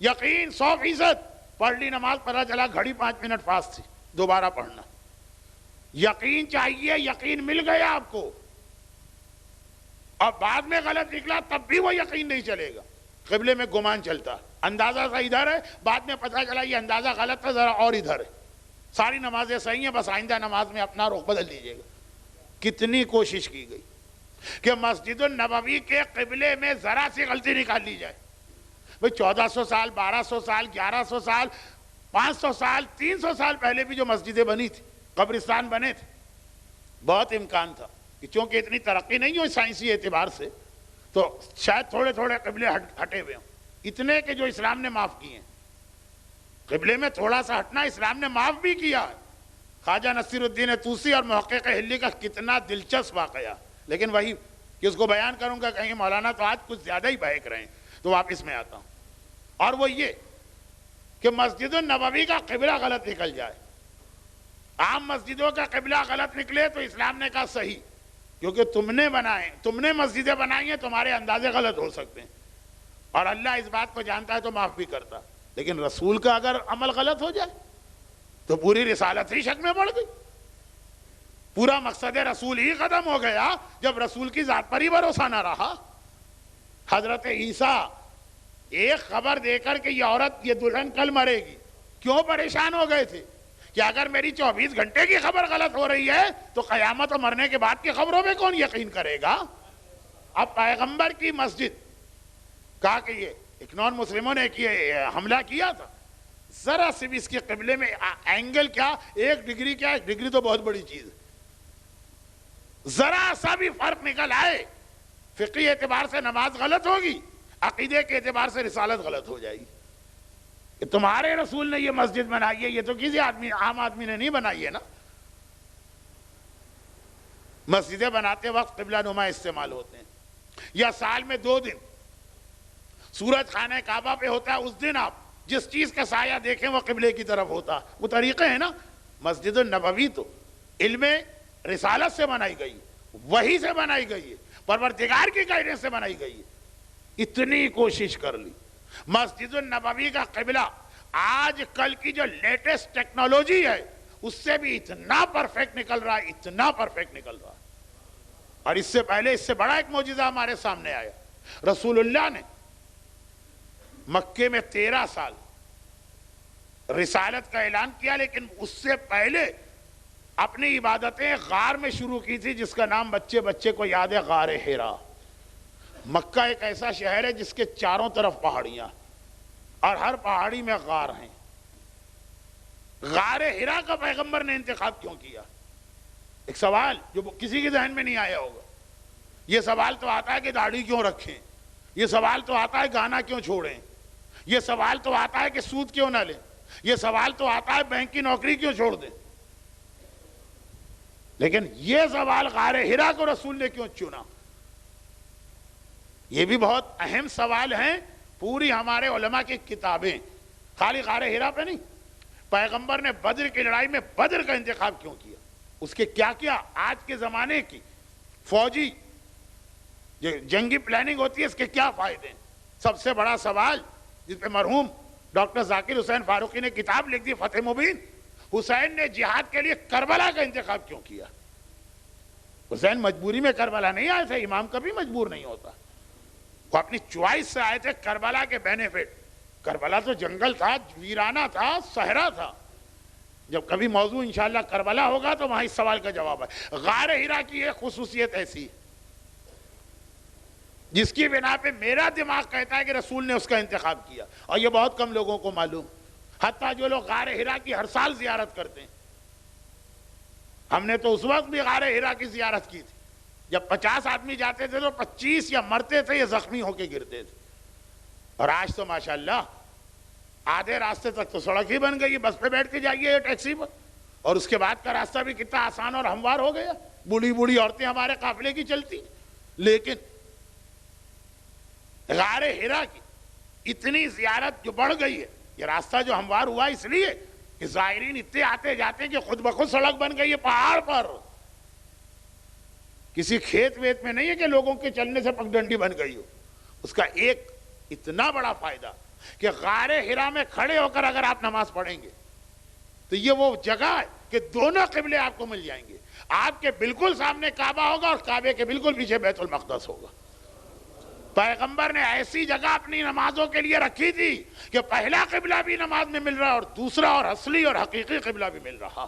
یقین 100%، پڑھ لی نماز، پتہ چلا گھڑی 5 منٹ فاس تھی، دوبارہ پڑھنا. یقین چاہیے، یقین مل گیا آپ کو، اور بعد میں غلط نکلا تب بھی وہ یقین نہیں چلے گا. قبلے میں گمان چلتا، اندازہ سا ادھر ہے، بعد میں پتہ چلا یہ اندازہ غلط تھا، ذرا اور ادھر ہے. ساری نمازیں صحیح ہیں، بس آئندہ نماز میں اپنا رخ بدل دیجیے گا. کتنی کوشش کی گئی کہ مسجد النبوی کے قبلے میں ذرا سی غلطی نکال لی جائے. بھئی 1400 سال، 1200 سال، 1100 سال، 500 سال، 300 سال پہلے بھی جو مسجدیں بنی تھی، قبرستان بنے تھے، بہت امکان تھا کہ چونکہ اتنی ترقی نہیں ہوئی سائنسی اعتبار سے، تو شاید تھوڑے تھوڑے قبلے ہٹے ہوئے ہوں. اتنے کہ جو اسلام نے معاف کیے ہیں. قبلے میں تھوڑا سا ہٹنا اسلام نے معاف بھی کیا. خواجہ نصیر الدین طوسی اور محقق ہلی کا کتنا دلچسپ واقعہ. لیکن وہی کہ اس کو بیان کروں گا کہیں مولانا تو آج کچھ زیادہ ہی بہک رہے ہیں، تو واپس میں آتا ہوں. اور وہ یہ کہ مسجد النبوی کا قبلہ غلط نکل جائے. عام مسجدوں کا قبلہ غلط نکلے تو اسلام نے کہا صحیح، کیونکہ تم نے مسجدیں بنائی ہیں، تمہارے اندازے غلط ہو سکتے ہیں، اور اللہ اس بات کو جانتا ہے تو معاف بھی کرتا. لیکن رسول کا اگر عمل غلط ہو جائے تو پوری رسالت ہی شک میں پڑ گئی. پورا مقصد رسول ہی ختم ہو گیا جب رسول کی ذات پر ہی بھروسہ نہ رہا. حضرت عیسیٰ ایک خبر دے کر کہ یہ عورت، یہ دلہن کل مرے گی، کیوں پریشان ہو گئے تھے کہ اگر میری 24 گھنٹے کی خبر غلط ہو رہی ہے تو قیامت اور مرنے کے بعد کی خبروں میں کون یقین کرے گا. اب پیغمبر کی مسجد کہا کہ یہ ایک نان مسلموں نے حملہ کیا تھا، ذرا سے بھی اس کے قبلے میں اینگل کیا، 1 ڈگری کیا، 1 ڈگری تو بہت بڑی چیز ہے، ذرا سا بھی فرق نکل آئے، فقہی اعتبار سے نماز غلط ہوگی، عقیدے کے اعتبار سے رسالت غلط ہو جائے گی. کہ تمہارے رسول نے یہ مسجد بنائی ہے، یہ تو کسی عام آدمی نے نہیں بنائی ہے نا۔ مسجدیں بناتے وقت قبلہ نما استعمال ہوتے ہیں، یا سال میں 2 دن سورج خانہ کعبہ پہ ہوتا ہے، اس دن آپ جس چیز کا سایہ دیکھیں وہ قبلے کی طرف ہوتا، وہ طریقے ہیں نا۔ مسجد النبوی تو علم رسالت سے بنائی گئی، وحی سے بنائی گئی ہے، پروردگار کی گائیڈنس سے بنائی گئی ہے۔ اتنی کوشش کر لی، مسجد النبوی کا قبلہ آج کل کی جو لیٹسٹ ٹیکنالوجی ہے اس سے بھی اتنا پرفیکٹ نکل رہا ہے، اتنا پرفیکٹ نکل رہا ہے۔ اور اس سے پہلے اس سے بڑا ایک معجزہ ہمارے سامنے آیا، رسول اللہ نے مکے میں 13 سال رسالت کا اعلان کیا، لیکن اس سے پہلے اپنی عبادتیں غار میں شروع کی تھی، جس کا نام بچے بچے کو یاد ہے، غار حرا۔ مکہ ایک ایسا شہر ہے جس کے چاروں طرف پہاڑیاں اور ہر پہاڑی میں غار ہیں۔ غار حرا کا پیغمبر نے انتخاب کیوں کیا؟ ایک سوال جو کسی کے ذہن میں نہیں آیا ہوگا۔ یہ سوال تو آتا ہے کہ داڑھی کیوں رکھیں، یہ سوال تو آتا ہے گانا کیوں چھوڑیں، یہ سوال تو آتا ہے کہ سود کیوں نہ لیں، یہ سوال تو آتا ہے بینک کی نوکری کیوں چھوڑ دیں۔ لیکن یہ سوال غار حرا کو رسول نے کیوں چنا؟ یہ بھی بہت اہم سوال ہیں۔ پوری ہمارے علماء کی کتابیں خالی غار حرا پہ نہیں، پیغمبر نے بدر کی لڑائی میں بدر کا انتخاب کیوں کیا، اس کے کیا کیا آج کے زمانے کی فوجی جنگی پلاننگ ہوتی ہے، اس کے کیا فائدے ہیں۔ سب سے بڑا سوال جس پہ مرحوم ڈاکٹر ذاکر حسین فاروقی نے کتاب لکھ دی، فتح مبین، حسین نے جہاد کے لیے کربلا کا انتخاب کیوں کیا؟ حسین مجبوری میں کربلا نہیں آئے تھے، امام کبھی مجبور نہیں ہوتا، وہ اپنی چوائس سے آئے تھے۔ کربلا کے بینیفٹ، کربلا تو جنگل تھا، ویرانہ تھا، صحرا تھا۔ جب کبھی موضوع انشاءاللہ کربلا ہوگا تو وہاں اس سوال کا جواب ہے۔ غار حرا کی ایک خصوصیت ایسی جس کی بنا پہ میرا دماغ کہتا ہے کہ رسول نے اس کا انتخاب کیا، اور یہ بہت کم لوگوں کو معلوم، حتیٰ جو لوگ غار حرا کی ہر سال زیارت کرتے ہیں۔ ہم نے تو اس وقت بھی غار حرا کی زیارت کی تھی جب 50 آدمی جاتے تھے تو 25 یا مرتے تھے یا زخمی ہو کے گرتے تھے، اور آج تو ماشاءاللہ آدھے راستے تک تو سڑک ہی بن گئی، بس پہ بیٹھ کے جائیے یا ٹیکسی پر، اور اس کے بعد کا راستہ بھی کتنا آسان اور ہموار ہو گیا، بوڑھی بوڑھی عورتیں ہمارے قافلے کی چلتی۔ لیکن غار حرا کی اتنی زیارت جو بڑھ گئی ہے، یہ راستہ جو ہموار ہوا اس لیے کہ زائرین اتنے آتے جاتے کہ خود بخود سڑک بن گئی ہے پہاڑ پر، کسی کھیت ویت میں نہیں ہے کہ لوگوں کے چلنے سے پگڈنڈی بن گئی ہو۔ اس کا ایک اتنا بڑا فائدہ کہ غار حرا میں کھڑے ہو کر اگر آپ نماز پڑھیں گے تو یہ وہ جگہ ہے کہ دونوں قبلے آپ کو مل جائیں گے۔ آپ کے بالکل سامنے کعبہ ہوگا اور کعبے کے بالکل پیچھے بیت المقدس ہوگا۔ پیغمبر نے ایسی جگہ اپنی نمازوں کے لیے رکھی تھی کہ پہلا قبلہ بھی نماز میں مل رہا اور دوسرا اور اصلی اور حقیقی قبلہ بھی مل رہا۔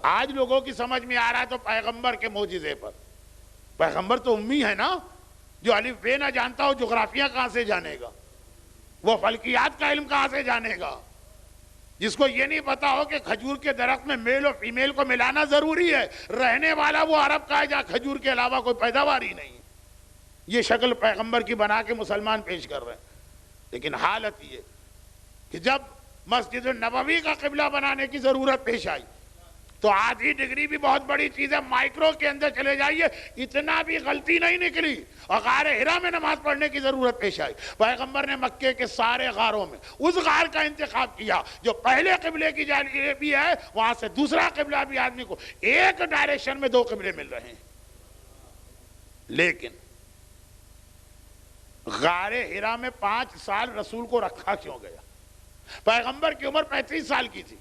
آج لوگوں کی سمجھ میں آ رہا ہے تو پیغمبر کے معجزے پر۔ پیغمبر تو امی ہے نا، جو الف بے نہ جانتا ہو جغرافیہ کہاں سے جانے گا، وہ فلکیات کا علم کہاں سے جانے گا، جس کو یہ نہیں پتا ہو کہ کھجور کے درخت میں میل اور فیمیل کو ملانا ضروری ہے، رہنے والا وہ عرب کا ہے جہاں کھجور کے علاوہ کوئی پیداوار ہی نہیں۔ یہ شکل پیغمبر کی بنا کے مسلمان پیش کر رہے ہیں۔ لیکن حالت یہ کہ جب مسجد النبوی کا قبلہ بنانے کی ضرورت پیش آئی تو آدھی ڈگری بھی بہت بڑی چیز ہے، مائکرو کے اندر چلے جائیے، اتنا بھی غلطی نہیں نکلی، اور غار حرا میں نماز پڑھنے کی ضرورت پیش آئی۔ پیغمبر نے مکے کے سارے غاروں میں اس غار کا انتخاب کیا جو پہلے قبلے کی جانب بھی ہے، وہاں سے دوسرا قبلہ بھی آدمی کو ایک ڈائریکشن میں 2 قبلے مل رہے ہیں۔ لیکن غار حرا میں 5 سال رسول کو رکھا کیوں گیا؟ پیغمبر کی عمر 35 سال کی تھی،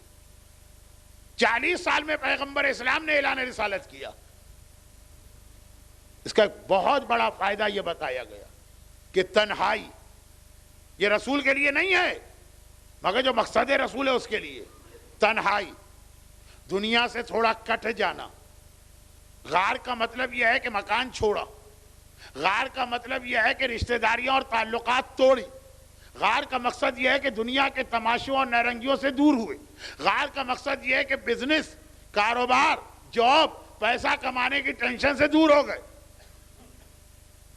40 سال میں پیغمبر اسلام نے اعلان رسالت کیا۔ اس کا ایک بہت بڑا فائدہ یہ بتایا گیا کہ تنہائی یہ رسول کے لیے نہیں ہے، مگر جو مقصد رسول ہے اس کے لیے تنہائی، دنیا سے تھوڑا کٹ جانا۔ غار کا مطلب یہ ہے کہ مکان چھوڑا، غار کا مطلب یہ ہے کہ رشتہ داریاں اور تعلقات توڑی، غار کا مقصد یہ ہے کہ دنیا کے تماشوں اور نرنگیوں سے دور ہوئے، غار کا مقصد یہ ہے کہ بزنس، کاروبار، جاب، پیسہ کمانے کی ٹینشن سے دور ہو گئے۔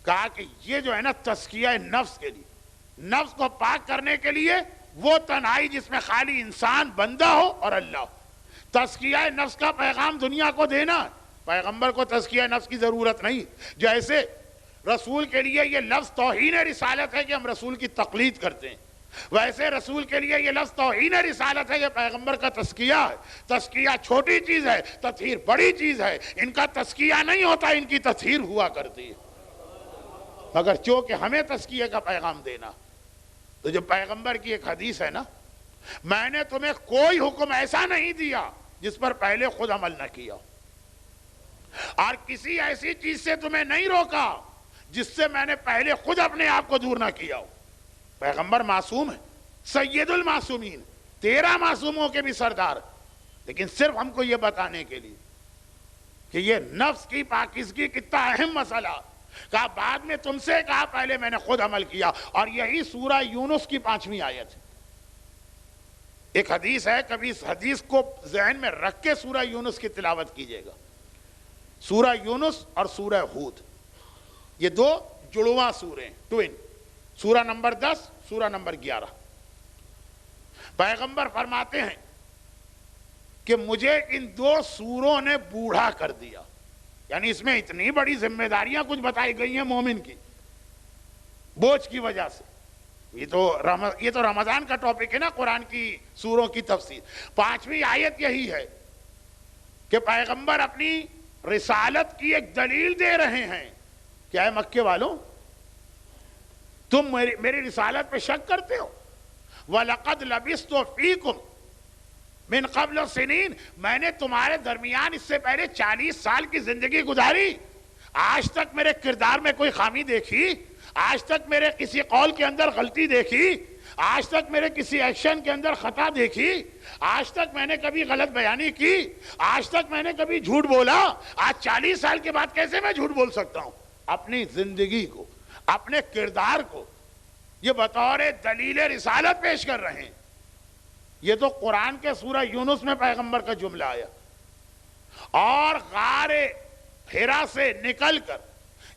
کہا کہ یہ جو ہے نا تزکیہ نفس کے لیے، نفس کو پاک کرنے کے لیے وہ تنہائی جس میں خالی انسان بندہ ہو اور اللہ ہو. تزکیہ نفس کا پیغام دنیا کو دینا. پیغمبر کو تزکیہ نفس کی ضرورت نہیں. جیسے رسول کے لیے یہ لفظ توہین رسالت ہے کہ ہم رسول کی تقلید کرتے ہیں، ویسے رسول کے لیے یہ لفظ توہین رسالت ہے کہ پیغمبر کا تزکیہ ہے. تزکیہ چھوٹی چیز ہے، تطہیر بڑی چیز ہے. ان کا تزکیہ نہیں ہوتا، ان کی تطہیر ہوا کرتی ہے. مگر چونکہ ہمیں تزکیہ کا پیغام دینا، تو جو پیغمبر کی ایک حدیث ہے نا، میں نے تمہیں کوئی حکم ایسا نہیں دیا جس پر پہلے خود عمل نہ کیا، اور کسی ایسی چیز سے تمہیں نہیں روکا جس سے میں نے پہلے خود اپنے آپ کو دور نہ کیا ہو. پیغمبر معصوم ہے، سید المعصومین، 13 معصوموں کے بھی سردار، لیکن صرف ہم کو یہ بتانے کے لیے کہ یہ نفس کی پاکیزگی کتنا اہم مسئلہ، کہا بعد میں تم سے، کہا پہلے میں نے خود عمل کیا. اور یہی سورہ یونس کی 5ویں آیت ہے. ایک حدیث ہے، کبھی اس حدیث کو ذہن میں رکھ کے سورہ یونس کی تلاوت کیجئے گا. سورہ یونس اور سورہ ہود، یہ 2 جڑواں سورے ہیں، ٹوین. سورہ نمبر 10، سورہ نمبر 11. پیغمبر فرماتے ہیں کہ مجھے ان 2 سوروں نے بوڑھا کر دیا. یعنی اس میں اتنی بڑی ذمہ داریاں کچھ بتائی گئی ہیں مومن کی بوجھ کی وجہ سے. یہ تو رمضان کا ٹاپک ہے نا، قرآن کی سوروں کی تفسیر. 5ویں آیت یہی ہے کہ پیغمبر اپنی رسالت کی ایک دلیل دے رہے ہیں. کیا ہے مکے والوں، تم میری رسالت پہ شک کرتے ہو. وَلَقَدْ لَبِثْتُ فِيكُمْ من قبل سنین، میں نے تمہارے درمیان اس سے پہلے 40 سال کی زندگی گزاری. آج تک میرے کردار میں کوئی خامی دیکھی؟ آج تک میرے کسی قول کے اندر غلطی دیکھی؟ آج تک میرے کسی ایکشن کے اندر خطا دیکھی؟ آج تک میں نے کبھی غلط بیانی کی؟ آج تک میں نے کبھی جھوٹ بولا؟ آج 40 سال کے بعد کیسے میں جھوٹ بول سکتا ہوں؟ اپنی زندگی کو، اپنے کردار کو یہ بطور دلیل رسالت پیش کر رہے ہیں. یہ تو قرآن کے سورہ یونس میں پیغمبر کا جملہ آیا. اور غار حرا سے نکل کر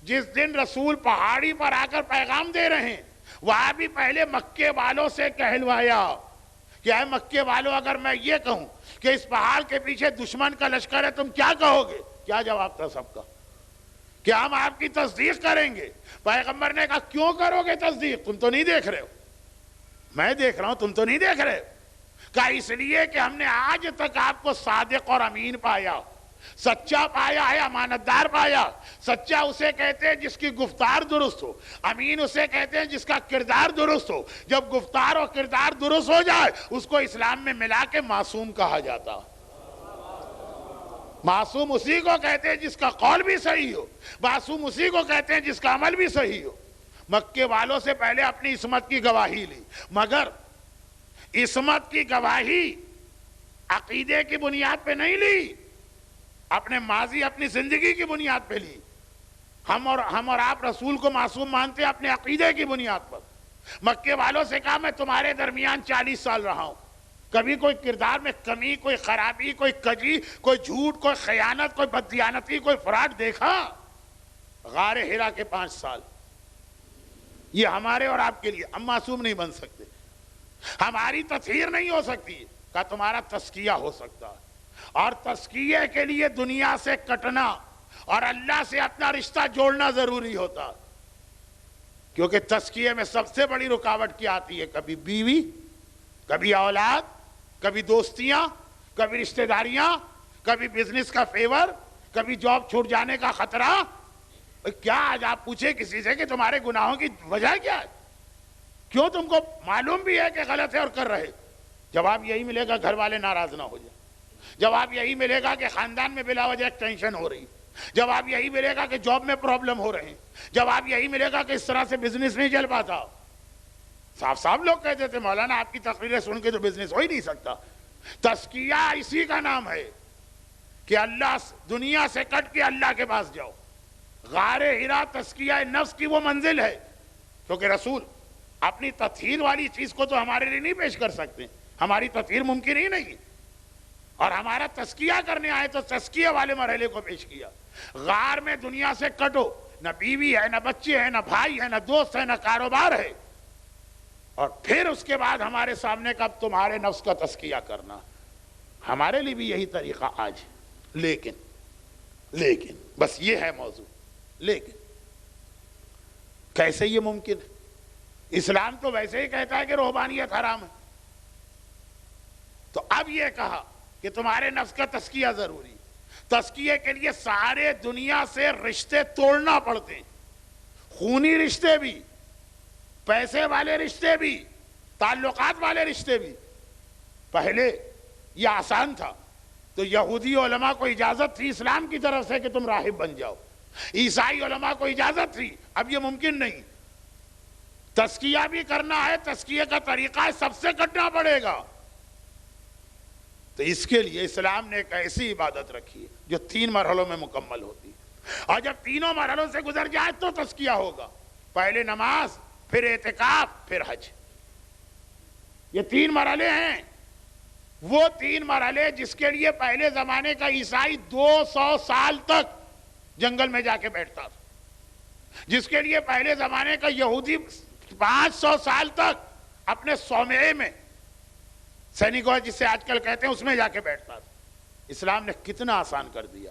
جس دن رسول پہاڑی پر آ کر پیغام دے رہے ہیں، وہاں بھی پہلے مکے والوں سے کہلوایا کہ اے مکے والوں، اگر میں یہ کہوں کہ اس پہاڑ کے پیچھے دشمن کا لشکر ہے، تم کیا کہو گے؟ کیا جواب تھا سب کا؟ کہ ہم آپ کی تصدیق کریں گے. پیغمبر نے کہا کیوں کرو گے تصدیق؟ تم تو نہیں دیکھ رہے ہو، میں دیکھ رہا ہوں، تم تو نہیں دیکھ رہے ہو. کہا اس لیے کہ ہم نے آج تک آپ کو صادق اور امین پایا، سچا پایا ہے، امانت دار پایا. سچا اسے کہتے ہیں جس کی گفتار درست ہو، امین اسے کہتے ہیں جس کا کردار درست ہو. جب گفتار اور کردار درست ہو جائے اس کو اسلام میں ملا کے معصوم کہا جاتا. معصوم اسی کو کہتے ہیں جس کا قول بھی صحیح ہو، معصوم اسی کو کہتے ہیں جس کا عمل بھی صحیح ہو. مکے والوں سے پہلے اپنی عصمت کی گواہی لی، مگر عصمت کی گواہی عقیدے کی بنیاد پہ نہیں لی، اپنے ماضی، اپنی زندگی کی بنیاد پہ لی. ہم اور آپ رسول کو معصوم مانتے ہیں اپنے عقیدے کی بنیاد پر. مکے والوں سے کہا میں تمہارے درمیان 40 سال رہا ہوں، کبھی کوئی کردار میں کمی، کوئی خرابی، کوئی کجی، کوئی جھوٹ، کوئی خیانت، کوئی بددیانتی، کوئی فراڈ دیکھا؟ غار حرا کے 5 سال یہ ہمارے اور آپ کے لیے، ہم معصوم نہیں بن سکتے، ہماری تطہیر نہیں ہو سکتی. کہا تمہارا تزکیہ ہو سکتا ہے، اور تزکیے کے لیے دنیا سے کٹنا اور اللہ سے اپنا رشتہ جوڑنا ضروری ہوتا. کیونکہ تزکیے میں سب سے بڑی رکاوٹ کیا آتی ہے؟ کبھی بیوی، کبھی اولاد، کبھی دوستیاں، کبھی رشتہ داریاں، کبھی بزنس کا فیور، کبھی جاب چھوٹ جانے کا خطرہ. کیا آج آپ پوچھیں کسی سے کہ تمہارے گناہوں کی وجہ کیا ہے؟ کیوں تم کو معلوم بھی ہے کہ غلط ہے اور کر رہے؟ جواب یہی ملے گا گھر والے ناراض نہ ہو جائیں. جواب یہی ملے گا کہ خاندان میں بلا وجہ ٹینشن ہو رہی. جواب یہی ملے گا کہ جاب میں پرابلم ہو رہے ہیں. جواب یہی ملے گا کہ اس طرح سے بزنس نہیں چل پاتا. صاف صاف لوگ کہتے تھے مولانا آپ کی تقریریں سن کے تو بزنس ہو ہی نہیں سکتا. تزکیہ اسی کا نام ہے کہ اللہ دنیا سے کٹ کے اللہ کے پاس جاؤ. غار حرا تزکیہ نفس کی وہ منزل ہے، کیونکہ رسول اپنی تطہیر والی چیز کو تو ہمارے لیے نہیں پیش کر سکتے، ہماری تطہیر ممکن ہی نہیں، اور ہمارا تزکیہ کرنے آئے تو تزکیہ والے مرحلے کو پیش کیا. غار میں دنیا سے کٹو، نہ بیوی ہے، نہ بچے ہیں، نہ بھائی ہے، نہ دوست ہے، نہ کاروبار ہے. اور پھر اس کے بعد ہمارے سامنے کا تمہارے نفس کا تزکیہ کرنا. ہمارے لیے بھی یہی طریقہ آج ہے. لیکن بس یہ ہے موضوع. لیکن کیسے یہ ممکن ہے؟ اسلام تو ویسے ہی کہتا ہے کہ رہبانیت حرام ہے. تو اب یہ کہا کہ تمہارے نفس کا تزکیہ ضروری. تزکیے کے لیے سارے دنیا سے رشتے توڑنا پڑتے ہیں. خونی رشتے بھی، پیسے والے رشتے بھی، تعلقات والے رشتے بھی. پہلے یہ آسان تھا تو یہودی علماء کو اجازت تھی اسلام کی طرف سے کہ تم راہب بن جاؤ. عیسائی علماء کو اجازت تھی. اب یہ ممکن نہیں. تزکیہ بھی کرنا ہے، تزکیے کا طریقہ سب سے کرنا پڑے گا. تو اس کے لیے اسلام نے ایک ایسی عبادت رکھی ہے جو 3 مرحلوں میں مکمل ہوتی ہے. اور جب تینوں مرحلوں سے گزر جائے تو تزکیہ ہوگا. پہلے نماز، پھر اعتکاف، پھر حج. یہ 3 مرحلے ہیں. وہ 3 مرحلے جس کے لیے پہلے زمانے کا عیسائی 200 سال تک جنگل میں جا کے بیٹھتا تھا، جس کے لیے پہلے زمانے کا یہودی 500 سال تک اپنے صومعے میں، سینیگوگ جسے آج کل کہتے ہیں، اس میں جا کے بیٹھتا تھا. اسلام نے کتنا آسان کر دیا.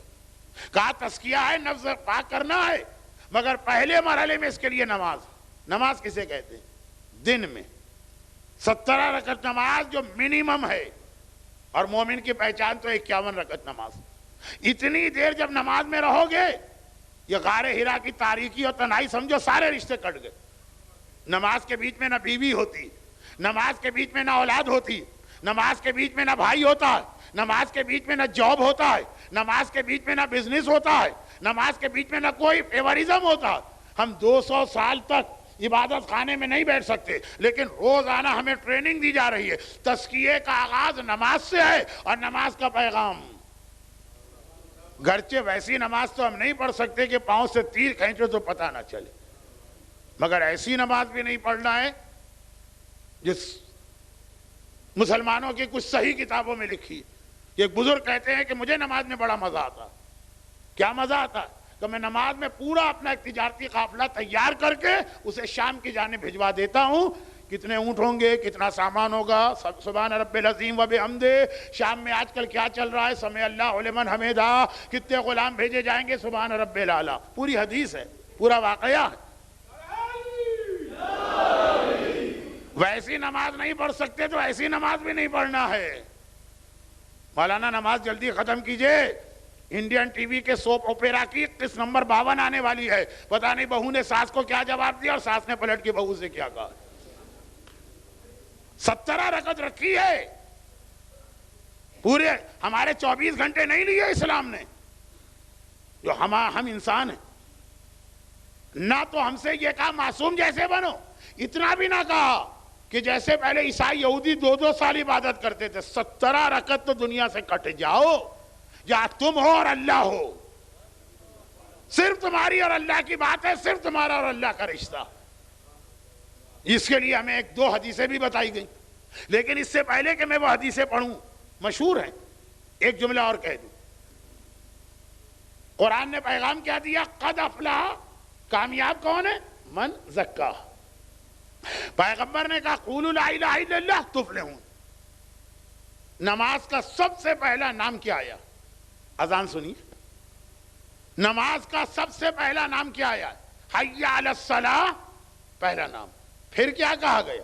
کہا تزکیہ ہے، نفس پاک کرنا ہے، مگر پہلے مرحلے میں اس کے لیے نماز. نماز کسے کہتے ہیں؟ دن میں 17 رکعت نماز جو منیمم ہے. اور مومن کی پہچان تو 51 رکعت نماز. اتنی دیر جب نماز میں رہو گے، یہ غار حرا کی تاریکی اور تنہائی سمجھو سارے رشتے کٹ گئے. نماز کے بیچ میں نہ بیوی ہوتی، نماز کے بیچ میں نہ اولاد ہوتی، نماز کے بیچ میں نہ بھائی ہوتا ہے، نماز کے بیچ میں نہ جاب ہوتا ہے، نماز کے بیچ میں نہ بزنس ہوتا ہے، نماز کے بیچ میں نہ کوئی فیورزم ہوتا. ہم 200 سال تک عبادت خانے میں نہیں بیٹھ سکتے، لیکن روزانہ ہمیں ٹریننگ دی جا رہی ہے. تزکیے کا آغاز نماز سے ہے اور نماز کا پیغام. گرچہ ویسی نماز تو ہم نہیں پڑھ سکتے کہ پاؤں سے تیر کھینچو تو پتہ نہ چلے، مگر ایسی نماز بھی نہیں پڑھنا ہے جس مسلمانوں کی کچھ صحیح کتابوں میں لکھی. ایک بزرگ کہتے ہیں کہ مجھے نماز میں بڑا مزہ آتا. کیا مزہ آتا ہے؟ کہ میں نماز میں پورا اپنا ایک تجارتی قافلہ تیار کر کے اسے شام کی جانب بھجوا دیتا ہوں. کتنے اونٹ ہوں گے، کتنا سامان ہوگا، سبحان رب العظیم و بحمدہ. شام میں آج کل کیا چل رہا ہے، سمع اللہ لمن حمدہ، کتنے غلام بھیجے جائیں گے، سبحان رب الاعلیٰ. پوری حدیث ہے، پورا واقعہ ہے. ویسی نماز نہیں پڑھ سکتے تو ایسی نماز بھی نہیں پڑھنا ہے. مولانا نماز جلدی ختم کیجئے. انڈین ٹی وی کے سوپ اوپیرا کی قسط نمبر 52 آنے والی ہے. پتہ نہیں بہو نے ساس کو کیا جواب دیا اور ساس نے پلٹ کے بہو سے کیا کہا. 17 رکعت رکھی ہے. پورے ہمارے 24 گھنٹے نہیں لیے اسلام نے. جو ہم انسان ہیں، نہ تو ہم سے یہ کہا معصوم جیسے بنو، اتنا بھی نہ کہا کہ جیسے پہلے عیسائی یہودی 2 سال عبادت کرتے تھے. 17 رکعت تو دنیا سے کٹ جاؤ. یا تم ہو اور اللہ ہو. صرف تمہاری اور اللہ کی بات ہے، صرف تمہارا اور اللہ کا رشتہ. اس کے لیے ہمیں 1-2 حدیثیں بھی بتائی گئی. لیکن اس سے پہلے کہ میں وہ حدیثیں پڑھوں، مشہور ہیں، ایک جملہ اور کہہ دوں. قرآن نے پیغام کیا دیا؟ قد افلح. کامیاب کون ہے؟ من زکا. پیغمبر نے کہا قولوا لا الہ الا اللہ تفلحون. نماز کا سب سے پہلا نام کیا آیا؟ اذان سنیے. نماز کا سب سے پہلا نام کیا آیا؟ حی علی الصلاۃ، پہلا نام. پھر کیا کہا گیا؟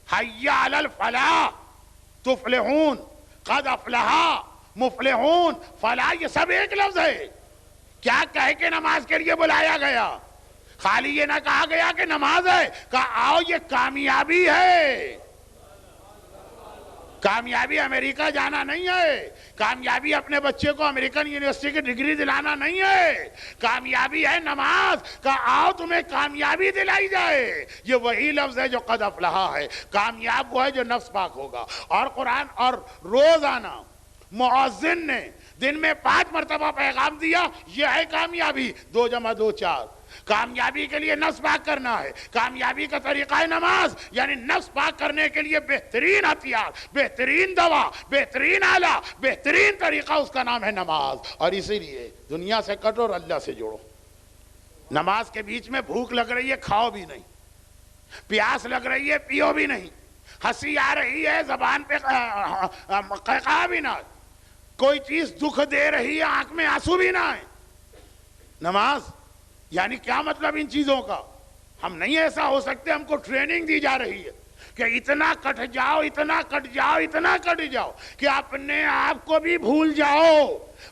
حی علی الفلاح تفلحون. قد افلح، مفلحون، فلاح، یہ سب ایک لفظ ہے. کیا کہہ کے نماز کے لیے بلایا گیا؟ خالی یہ نہ کہا گیا کہ نماز ہے، کہا آؤ یہ کامیابی ہے. کامیابی امریکہ جانا نہیں ہے. کامیابی اپنے بچے کو امریکن یونیورسٹی کی ڈگری دلانا نہیں ہے. کامیابی ہے نماز. کہا آؤ تمہیں کامیابی دلائی جائے. یہ وہی لفظ ہے جو قد افلح ہے. کامیاب وہ ہے جو نفس پاک ہوگا. اور قرآن اور روزانہ مؤذن نے دن میں 5 مرتبہ پیغام دیا. یہ ہے کامیابی. 2 × 2 4. کامیابی کے لیے نفس پاک کرنا ہے. کامیابی کا طریقہ ہے نماز. یعنی نفس پاک کرنے کے لیے بہترین ہتھیار، بہترین دوا، بہترین آلہ، بہترین طریقہ، اس کا نام ہے نماز. اور اسی لیے دنیا سے کٹو اور اللہ سے جوڑو. نماز کے بیچ میں بھوک لگ رہی ہے، کھاؤ بھی نہیں. پیاس لگ رہی ہے پیو بھی نہیں، ہنسی آ رہی ہے زبان پہ قہقہا بھی نہ، کوئی چیز دکھ دے رہی ہے آنکھ میں آنسو بھی نہ آئے. نماز یعنی کیا مطلب ان چیزوں کا؟ ہم نہیں ایسا ہو سکتے، ہم کو ٹریننگ دی جا رہی ہے کہ اتنا کٹ جاؤ، اتنا کٹ جاؤ، اتنا کٹ جاؤ کہ اپنے آپ کو بھی بھول جاؤ.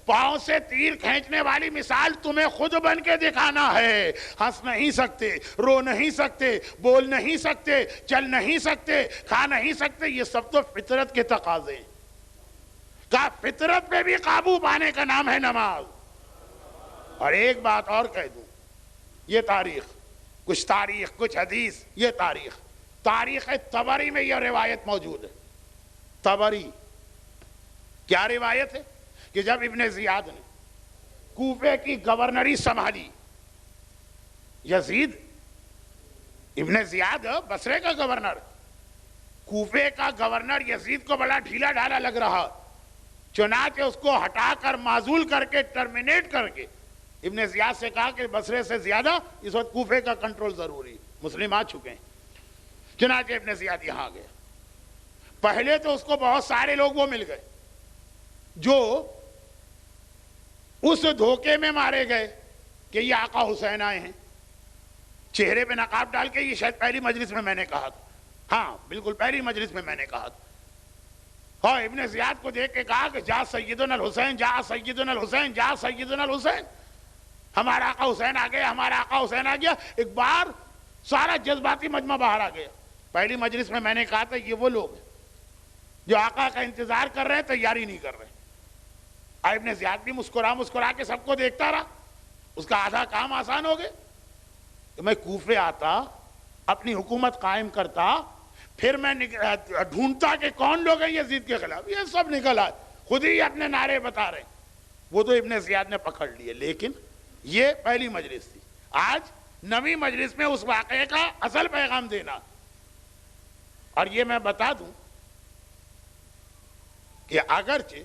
پاؤں سے تیر کھینچنے والی مثال تمہیں خود بن کے دکھانا ہے. ہنس نہیں سکتے، رو نہیں سکتے، بول نہیں سکتے، چل نہیں سکتے، کھا نہیں سکتے، یہ سب تو فطرت کے تقاضے ہیں. کہا فطرت پہ بھی قابو پانے کا نام ہے نماز. اور ایک بات اور کہہ دوں، یہ تاریخ، کچھ حدیث، یہ تاریخ طبری میں یہ روایت موجود ہے. طبری کیا روایت ہے کہ جب ابن زیاد نے کوفے کی گورنری سنبھالی، یزید ابن زیاد بصرے کا گورنر، کوفے کا گورنر یزید کو بڑا ڈھیلا ڈھالا لگ رہا، چنانچہ اس کو ہٹا کر معزول کر کے ٹرمینیٹ کر کے ابن زیاد سے کہا کہ بصرے سے زیادہ اس وقت کوفے کا کنٹرول ضروری، مسلم آ چکے ہیں. چنانچہ ابن زیاد یہاں گیا. پہلے تو اس کو بہت سارے لوگ وہ مل گئے جو اس دھوکے میں مارے گئے کہ یہ آقا حسین آئے ہیں، چہرے پہ نقاب ڈال کے. یہ شاید پہلی مجلس میں میں نے کہا تھا، ہاں بالکل پہلی مجلس میں نے کہا تھا. ہاں ابن زیاد کو دیکھ کے کہا کہ جا سیدنا الحسین، جا سیدنا الحسین، جا سیدنا الحسین، ہمارا آقا حسین آ گیا، ہمارا آقا حسین آ گیا. ایک بار سارا جذباتی مجمع باہر آ گیا. پہلی مجلس میں نے کہا تھا یہ وہ لوگ ہیں جو آقا کا انتظار کر رہے ہیں، تیاری نہیں کر رہے. ابن زیاد بھی مسکرا کے سب کو دیکھتا رہا. اس کا آدھا کام آسان ہو گیا کہ میں کوفے آتا، اپنی حکومت قائم کرتا، پھر میں ڈھونڈتا کہ کون لوگ ہیں یزید کے خلاف. یہ سب نکل آئے، خود ہی اپنے نعرے بتا رہے ہیں. وہ تو ابن زیاد نے پکڑ لیے. لیکن یہ پہلی مجلس تھی. آج نویں مجلس میں اس واقعے کا اصل پیغام دینا. اور یہ میں بتا دوں کہ اگرچہ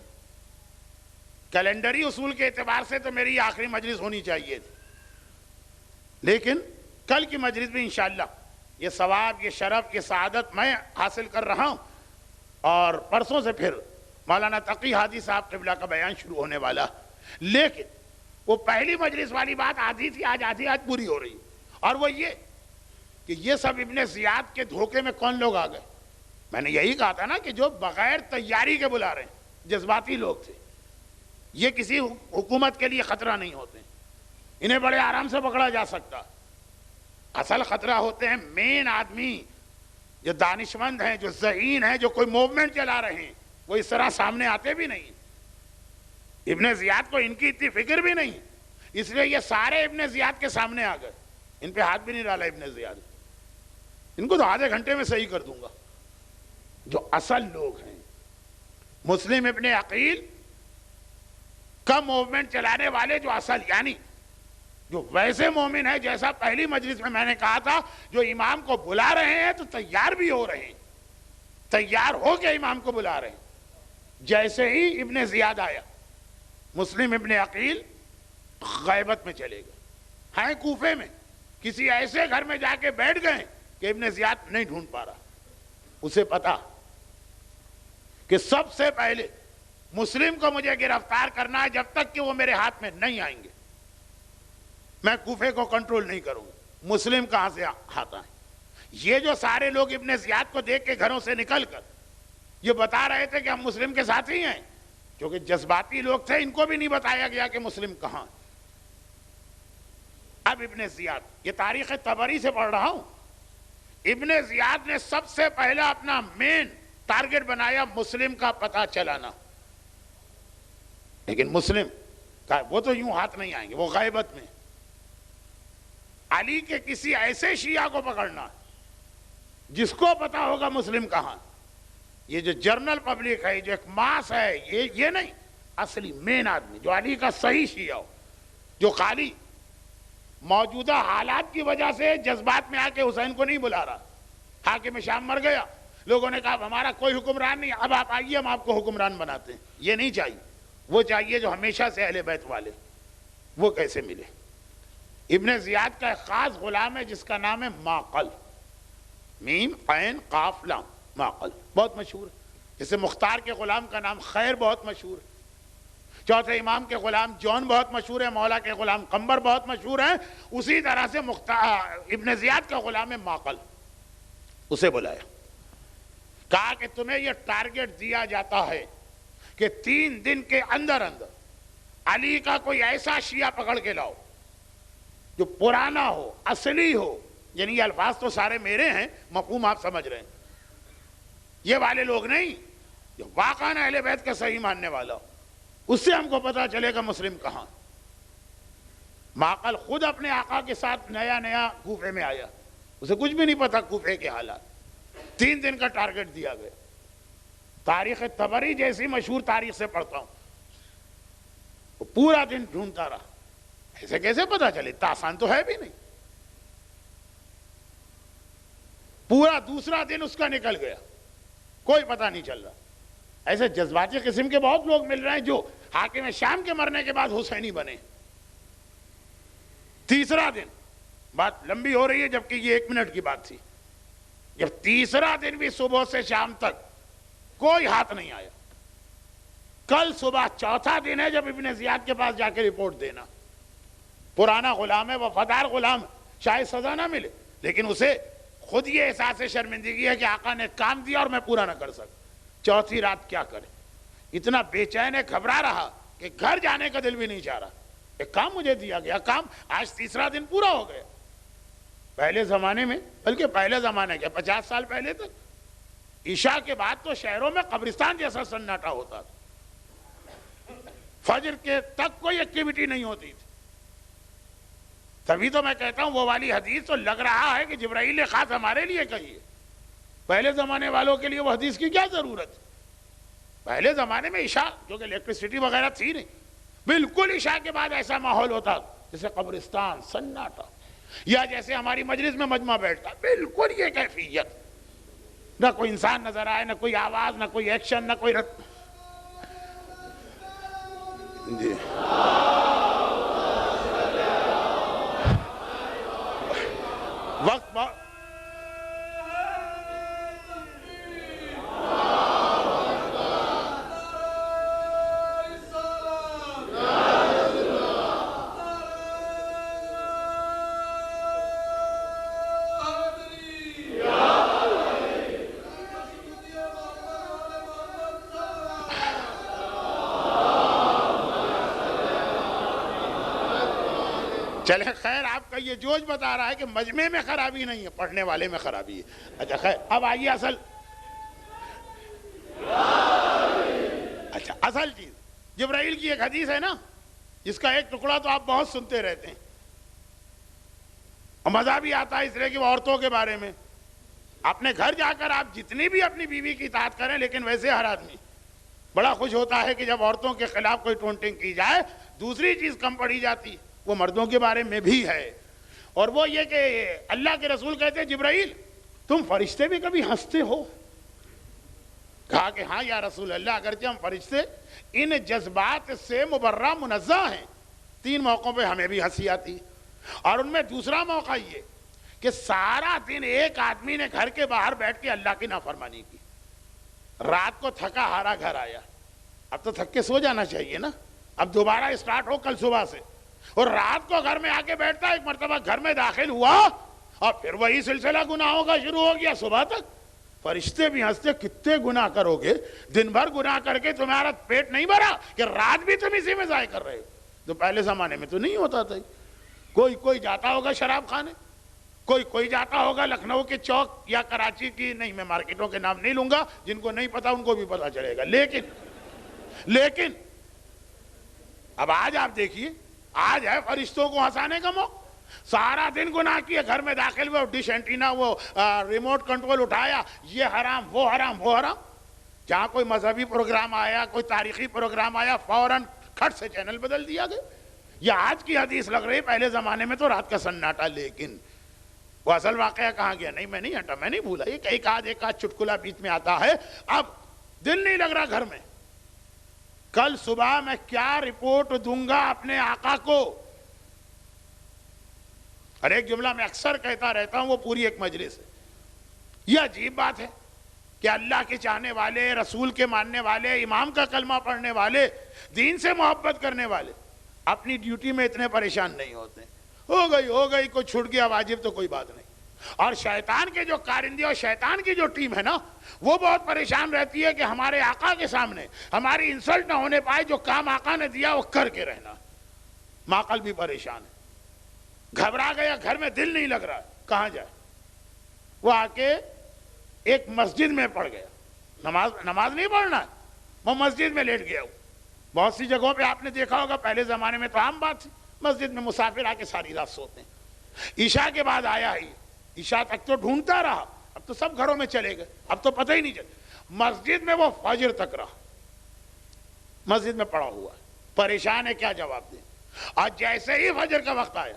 کیلنڈری اصول کے اعتبار سے تو میری آخری مجلس ہونی چاہیے تھی، لیکن کل کی مجلس بھی انشاءاللہ یہ ثواب، یہ شرف، یہ سعادت میں حاصل کر رہا ہوں. اور پرسوں سے پھر مولانا تقی ہادی صاحب قبلہ کا بیان شروع ہونے والا. لیکن وہ پہلی مجلس والی بات آدھی تھی، آج آدھی پوری ہو رہی. اور وہ یہ کہ یہ سب ابن زیاد کے دھوکے میں کون لوگ آ گئے. میں نے یہی کہا تھا نا کہ جو بغیر تیاری کے بلا رہے ہیں، جذباتی لوگ تھے. یہ کسی حکومت کے لیے خطرہ نہیں ہوتے، انہیں بڑے آرام سے پکڑا جا سکتا. اصل خطرہ ہوتے ہیں مین آدمی جو دانشمند ہیں، جو ذہین ہیں، جو کوئی موومنٹ چلا رہے ہیں. وہ اس طرح سامنے آتے بھی نہیں. ابن زیاد کو ان کی اتنی فکر بھی نہیں، اس لیے یہ سارے ابن زیاد کے سامنے آ گئے. ان پہ ہاتھ بھی نہیں ڈالا ابن زیاد. ان کو تو آدھے گھنٹے میں صحیح کر دوں گا. جو اصل لوگ ہیں مسلم ابن عقیل کا موومنٹ چلانے والے، جو اصل یعنی جو ویسے مومن ہے جیسا پہلی مجلس میں نے کہا تھا، جو امام کو بلا رہے ہیں تو تیار بھی ہو رہے ہیں، تیار ہو کے امام کو بلا رہے ہیں. جیسے ہی ابن زیاد آیا، مسلم ابن عقیل غیبت میں چلے گئے. ہیں کوفے میں کسی ایسے گھر میں جا کے بیٹھ گئے کہ ابن زیاد نہیں ڈھونڈ پا رہا. اسے پتا کہ سب سے پہلے مسلم کو مجھے گرفتار کرنا ہے، جب تک کہ وہ میرے ہاتھ میں نہیں آئیں گے میں کوفے کو کنٹرول نہیں کروں گا. مسلم کہاں سے ہاتھ آئیں؟ یہ جو سارے لوگ ابن زیاد کو دیکھ کے گھروں سے نکل کر یہ بتا رہے تھے کہ ہم مسلم کے ساتھ ہی ہیں، کیونکہ جذباتی لوگ تھے، ان کو بھی نہیں بتایا گیا کہ مسلم کہاں. اب ابن زیاد، یہ تاریخ طبری سے پڑھ رہا ہوں، ابن زیاد نے سب سے پہلا اپنا مین ٹارگٹ بنایا مسلم کا پتہ چلانا. لیکن مسلم کا وہ تو یوں ہاتھ نہیں آئیں گے، وہ غیبت میں. علی کے کسی ایسے شیعہ کو پکڑنا جس کو پتا ہوگا مسلم کہاں. یہ جو جرنل پبلک ہے، جو ایک ماس ہے، یہ نہیں. اصلی مین آدمی جو علی کا صحیح شیعہ ہو، جو خالی موجودہ حالات کی وجہ سے جذبات میں آ کے حسین کو نہیں بلا رہا. حاکم شام مر گیا، لوگوں نے کہا ہمارا کوئی حکمران نہیں، اب آپ آئیے ہم آپ کو حکمران بناتے ہیں. یہ نہیں چاہیے. وہ چاہیے جو ہمیشہ سے اہل بیت والے. وہ کیسے ملے؟ ابن زیاد کا ایک خاص غلام ہے جس کا نام ہے معقل. میم عین قاف لام معقل بہت مشہور ہے. جیسے مختار کے غلام کا نام خیر بہت مشہور ہے. چوتھے امام کے غلام جون بہت مشہور ہے. مولا کے غلام قمبر بہت مشہور ہیں. اسی طرح سے ابن زیاد کا غلام ہے معقل. اسے بلایا, کہا کہ تمہیں یہ ٹارگٹ دیا جاتا ہے کہ 3 دن کے اندر اندر علی کا کوئی ایسا شیعہ پکڑ کے لاؤ جو پرانا ہو, اصلی ہو. یعنی یہ الفاظ تو سارے میرے ہیں, مفہوم آپ سمجھ رہے ہیں. یہ والے لوگ نہیں, جو واقعاً اہل بیت کا صحیح ماننے والا ہو. اس سے ہم کو پتا چلے گا مسلم کہاں. معقل خود اپنے آقا کے ساتھ نیا نیا کوفے میں آیا, اسے کچھ بھی نہیں پتا کوفے کے حالات. 3 دن کا ٹارگٹ دیا گیا. تاریخ طبری جیسی مشہور تاریخ سے پڑھتا ہوں, وہ پورا دن ڈھونڈتا رہا. ایسے کیسے پتا چلے, اتنا آسان تو ہے بھی نہیں. پورا دوسرا دن اس کا نکل گیا, کوئی پتا نہیں چل رہا. ایسے جذباتی قسم کے بہت لوگ مل رہے ہیں جو حاکم شام کے مرنے کے بعد حسینی بنے. تیسرا دن, بات لمبی ہو رہی ہے جبکہ یہ 1 منٹ کی بات تھی. جب تیسرا دن بھی صبح سے شام تک کوئی ہاتھ نہیں آیا. کل صبح چوتھا دن ہے جب ابن زیاد کے پاس جا کے رپورٹ دینا. پرانا غلام ہے, وفادار غلام, شاید سزا نہ ملے, لیکن اسے خود یہ احساس شرمندگی ہے کہ آقا نے کام دیا اور میں پورا نہ کر سکا. چوتھی رات کیا کرے, اتنا بے چین ہے, گھبرا رہا کہ گھر جانے کا دل بھی نہیں چاہ رہا. ایک کام مجھے دیا گیا, کام آج تیسرا دن پورا ہو گیا. پہلے زمانے میں, بلکہ پہلے زمانے کے 50 سال پہلے تک عشاء کے بعد تو شہروں میں قبرستان جیسا سناٹا ہوتا تھا. فجر کے تک کوئی ایکٹیویٹی نہیں ہوتی تھی. تبھی تو میں کہتا ہوں وہ والی حدیث تو لگ رہا ہے کہ جبرائیل نے خاص ہمارے لیے کہی ہے. پہلے زمانے والوں کے لیے وہ حدیث کی کیا ضرورت ہے. پہلے زمانے میں عشاء, جو کہ الیکٹریسٹی وغیرہ تھی نہیں, بالکل عشاء کے بعد ایسا ماحول ہوتا جیسے قبرستان سناٹا, یا جیسے ہماری مجلس میں مجمع بیٹھتا, بالکل یہ کیفیت. نہ کوئی انسان نظر آئے, نہ کوئی آواز, نہ کوئی ایکشن, نہ کوئی جی. وقت چلے خیر, آپ کا یہ جوش بتا رہا ہے کہ مجمع میں خرابی نہیں ہے, پڑھنے والے میں خرابی ہے. اچھا خیر, اب آئیے اصل چیز. جبرائیل کی ایک حدیث ہے نا, جس کا ایک ٹکڑا تو آپ بہت سنتے رہتے ہیں, اور مزہ بھی آتا ہے اس لیے کہ وہ عورتوں کے بارے میں. اپنے گھر جا کر آپ جتنی بھی اپنی بیوی کی اطاعت کریں, لیکن ویسے ہر آدمی بڑا خوش ہوتا ہے کہ جب عورتوں کے خلاف کوئی ٹونٹنگ کی جائے. دوسری چیز کم پڑی جاتی, وہ مردوں کے بارے میں بھی ہے, اور وہ یہ کہ اللہ کے رسول کہتے ہیں جبرائیل تم فرشتے بھی کبھی ہنستے ہو؟ کہا کہ ہاں یا رسول اللہ, اگرچہ ہم فرشتے ان جذبات سے مبرہ منزہ ہیں. 3 موقعوں پہ ہمیں بھی ہنسی آتی, اور ان میں دوسرا موقع یہ کہ سارا دن ایک آدمی نے گھر کے باہر بیٹھ کے اللہ کی نافرمانی کی. رات کو تھکا ہارا گھر آیا, اب تو تھک کے سو جانا چاہیے نا, اب دوبارہ اسٹارٹ ہو کل صبح سے, اور رات کو گھر میں آ کے بیٹھتا. ایک مرتبہ گھر میں داخل ہوا اور پھر وہی سلسلہ گناہوں کا شروع ہو گیا صبح تک. فرشتے بھی ہنستے, کتنے گناہ کرو گے, دن بھر گناہ کر کے تمہارا پیٹ نہیں بھرا کہ رات بھی تم اسی میں ضائع کر رہے ہو. تو پہلے زمانے میں تو نہیں ہوتا تھا. کوئی جاتا ہوگا شراب خانے, کوئی جاتا ہوگا لکھنؤ کے چوک یا کراچی کی, نہیں میں مارکیٹوں کے نام نہیں لوں گا, جن کو نہیں پتا ان کو بھی پتا چلے گا. لیکن اب آج آپ دیکھیے, آج ہے فرشتوں کو ہنسانے کا موقع. سارا دن گناہ کیے, گھر میں داخل ہوئے, ڈش اینٹینا, وہ ریموٹ کنٹرول اٹھایا, یہ حرام وہ حرام وہ حرام. جہاں کوئی مذہبی پروگرام آیا, کوئی تاریخی پروگرام آیا, فوراً کھٹ سے چینل بدل دیا گیا. یہ آج کی حدیث لگ رہی, پہلے زمانے میں تو رات کا سناٹا. لیکن وہ اصل واقعہ کہاں گیا؟ نہیں میں نہیں ہٹا, میں نہیں بھولا. یہ ایک آدھ چٹکلا بیچ میں آتا ہے. اب دل نہیں لگ رہا گھر میں, کل صبح میں کیا رپورٹ دوں گا اپنے آقا کو. اور ایک جملہ میں اکثر کہتا رہتا ہوں, وہ پوری ایک مجلس ہے. یہ عجیب بات ہے کہ اللہ کے چاہنے والے، رسول کے ماننے والے، امام کا کلمہ پڑھنے والے، دین سے محبت کرنے والے اپنی ڈیوٹی میں اتنے پریشان نہیں ہوتے. ہو گئی کوئی چھوٹ گیا واجب تو کوئی بات نہیں. اور شیطان کے جو کارندے اور شیطان کی جو ٹیم ہے نا، وہ بہت پریشان رہتی ہے کہ ہمارے آقا کے سامنے ہماری انسلٹ نہ ہونے پائے، جو کام آقا نے دیا وہ کر کے رہنا. ماقل بھی پریشان ہے، گھبرا گیا، گھر میں دل نہیں لگ رہا، کہاں جائے. وہ آ کے ایک مسجد میں پڑ گیا. نماز نہیں پڑھنا ہے، وہ مسجد میں لیٹ گیا. بہت سی جگہوں پہ آپ نے دیکھا ہوگا، پہلے زمانے میں تو عام بات تھی، مسجد میں مسافر آ کے ساری رات سوتے ہیں. عشاء کے بعد آیا ہی، عشاء تک تو ڈھونڈتا رہا، اب تو سب گھروں میں چلے گئے، اب تو پتہ ہی نہیں چلے. مسجد میں وہ فجر تک رہا، مسجد میں پڑا ہوا ہے، پریشان ہے کیا جواب دیں. اور جیسے ہی فجر کا وقت آیا،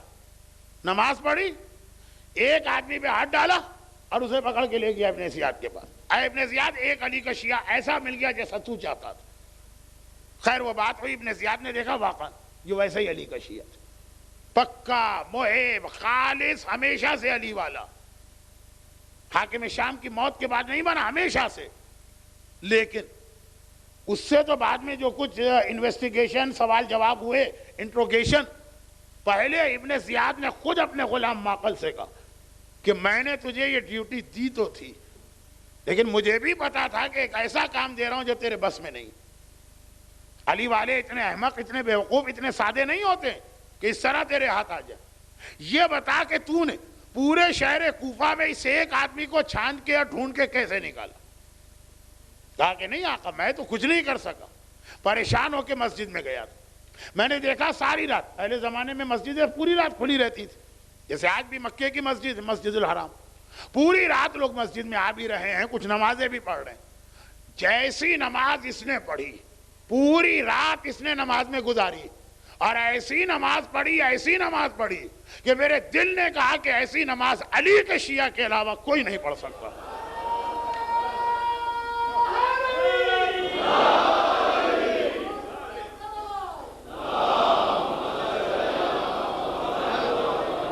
نماز پڑھی، ایک آدمی پہ ہاتھ ڈالا اور اسے پکڑ کے لے گیا ابن زیاد کے پاس. اے ابن زیاد، ایک علی کا شیعہ ایسا مل گیا جیسا تو چاہتا تھا. خیر وہ بات ہوئی، ابن زیاد نے دیکھا واقعا جو ویسے ہی علی کا شیعہ تھا، پکا محب خالص، ہمیشہ سے علی والا. حاکم شام کی موت کے بعد نہیں بنا، ہمیشہ سے. لیکن اس سے تو بعد میں جو کچھ انویسٹیگیشن، سوال جواب ہوئے، انٹروگیشن، پہلے ابن زیاد نے خود اپنے غلام ماقل سے کہا کہ میں نے تجھے یہ ڈیوٹی دی تو تھی، لیکن مجھے بھی پتا تھا کہ ایک ایسا کام دے رہا ہوں جو تیرے بس میں نہیں. علی والے اتنے احمق، اتنے بیوقوف، اتنے سادے نہیں ہوتے کہ اس طرح تیرے ہاتھ آ جائے. یہ بتا کہ تو نے پورے شہر کوفہ میں اس ایک آدمی کو چھان کے اور ڈھونڈ کے کیسے نکالا. کہا کہ نہیں آقا، میں تو کچھ نہیں کر سکا. پریشان ہو کے مسجد میں گیا تھا. میں نے دیکھا ساری رات، پہلے زمانے میں مسجدیں پوری رات کھلی رہتی تھی، جیسے آج بھی مکے کی مسجد، مسجد الحرام، پوری رات لوگ مسجد میں آ بھی رہے ہیں، کچھ نمازیں بھی پڑھ رہے ہیں. جیسی نماز اس نے پڑھی، پوری رات اس نے نماز میں گزاری، اور ایسی نماز پڑھی کہ میرے دل نے کہا کہ ایسی نماز علی کے شیعہ کے علاوہ کوئی نہیں پڑھ سکتا.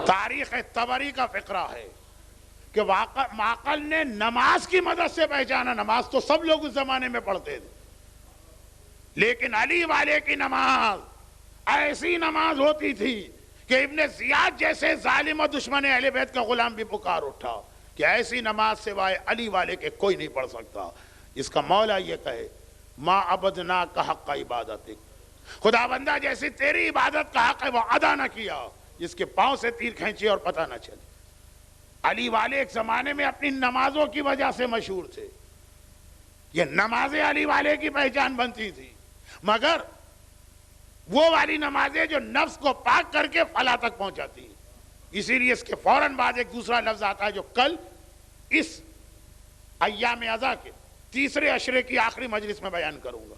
تاریخ طبری کا فقرہ ہے کہ ماقل نے نماز کی مدد سے پہچانا. نماز تو سب لوگ اس زمانے میں پڑھتے تھے، لیکن علی والے کی نماز ایسی نماز ہوتی تھی کہ ابن زیاد جیسے ظالم و دشمن اہل بیت کا غلام بھی پکار اٹھا کہ ایسی نماز سوائے علی والے کے کوئی نہیں پڑھ سکتا. اس کا مولا یہ کہے ما عبدنا کا حق عبادتک، خدا بندہ جیسی تیری عبادت کا حق ہے وہ ادا نہ کیا، جس کے پاؤں سے تیر کھینچے اور پتہ نہ چلے. علی والے ایک زمانے میں اپنی نمازوں کی وجہ سے مشہور تھے. یہ نمازیں علی والے کی پہچان بنتی تھی، مگر وہ والی نمازیں جو نفس کو پاک کر کے فلاح تک پہنچاتی ہیں. اسی لیے اس کے فوراً بعد ایک دوسرا لفظ آتا ہے جو کل اس ایام عزا کے تیسرے عشرے کی آخری مجلس میں بیان کروں گا.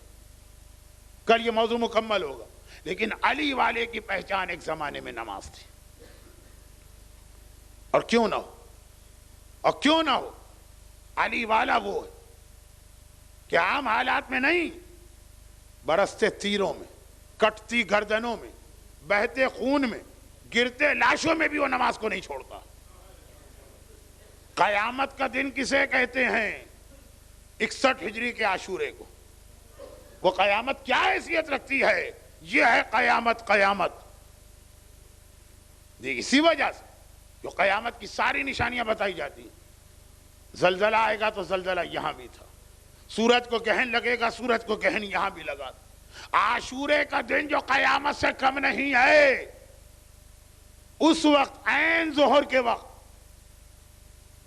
کل یہ موضوع مکمل ہوگا. لیکن علی والے کی پہچان ایک زمانے میں نماز تھی. اور کیوں نہ ہو علی والا وہ ہے کہ عام حالات میں نہیں، برستے تیروں میں، کٹتی گردنوں میں، بہتے خون میں، گرتے لاشوں میں بھی وہ نماز کو نہیں چھوڑتا. قیامت کا دن کسے کہتے ہیں؟ 61 ہجری کے عاشورے کو. وہ قیامت کیا حیثیت رکھتی ہے؟ یہ ہے قیامت. اسی وجہ سے جو قیامت کی ساری نشانیاں بتائی جاتی ہیں. زلزلہ آئے گا تو زلزلہ یہاں بھی تھا، سورج کو گہن لگے گا، سورج کو گہن یہاں بھی لگا. عاشورے کا دن جو قیامت سے کم نہیں ہے، اس وقت عین ظہر کے وقت،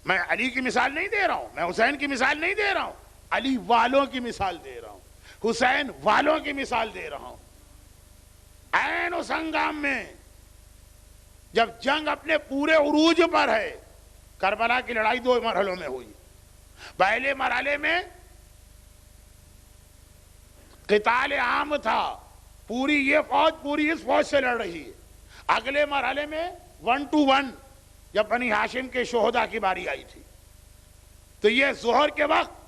میں علی کی مثال نہیں دے رہا ہوں، میں حسین کی مثال نہیں دے رہا ہوں، علی والوں کی مثال دے رہا ہوں، حسین والوں کی مثال دے رہا ہوں. عین اس ہنگام میں جب جنگ اپنے پورے عروج پر ہے. کربلا کی لڑائی 2 مرحلوں میں ہوئی. پہلے مرحلے میں قتال عام تھا، پوری یہ فوج پوری اس فوج سے لڑ رہی ہے. اگلے مرحلے میں 1 to 1 جب بنی ہاشم کے شہداء کی باری آئی تھی، تو یہ ظہر کے وقت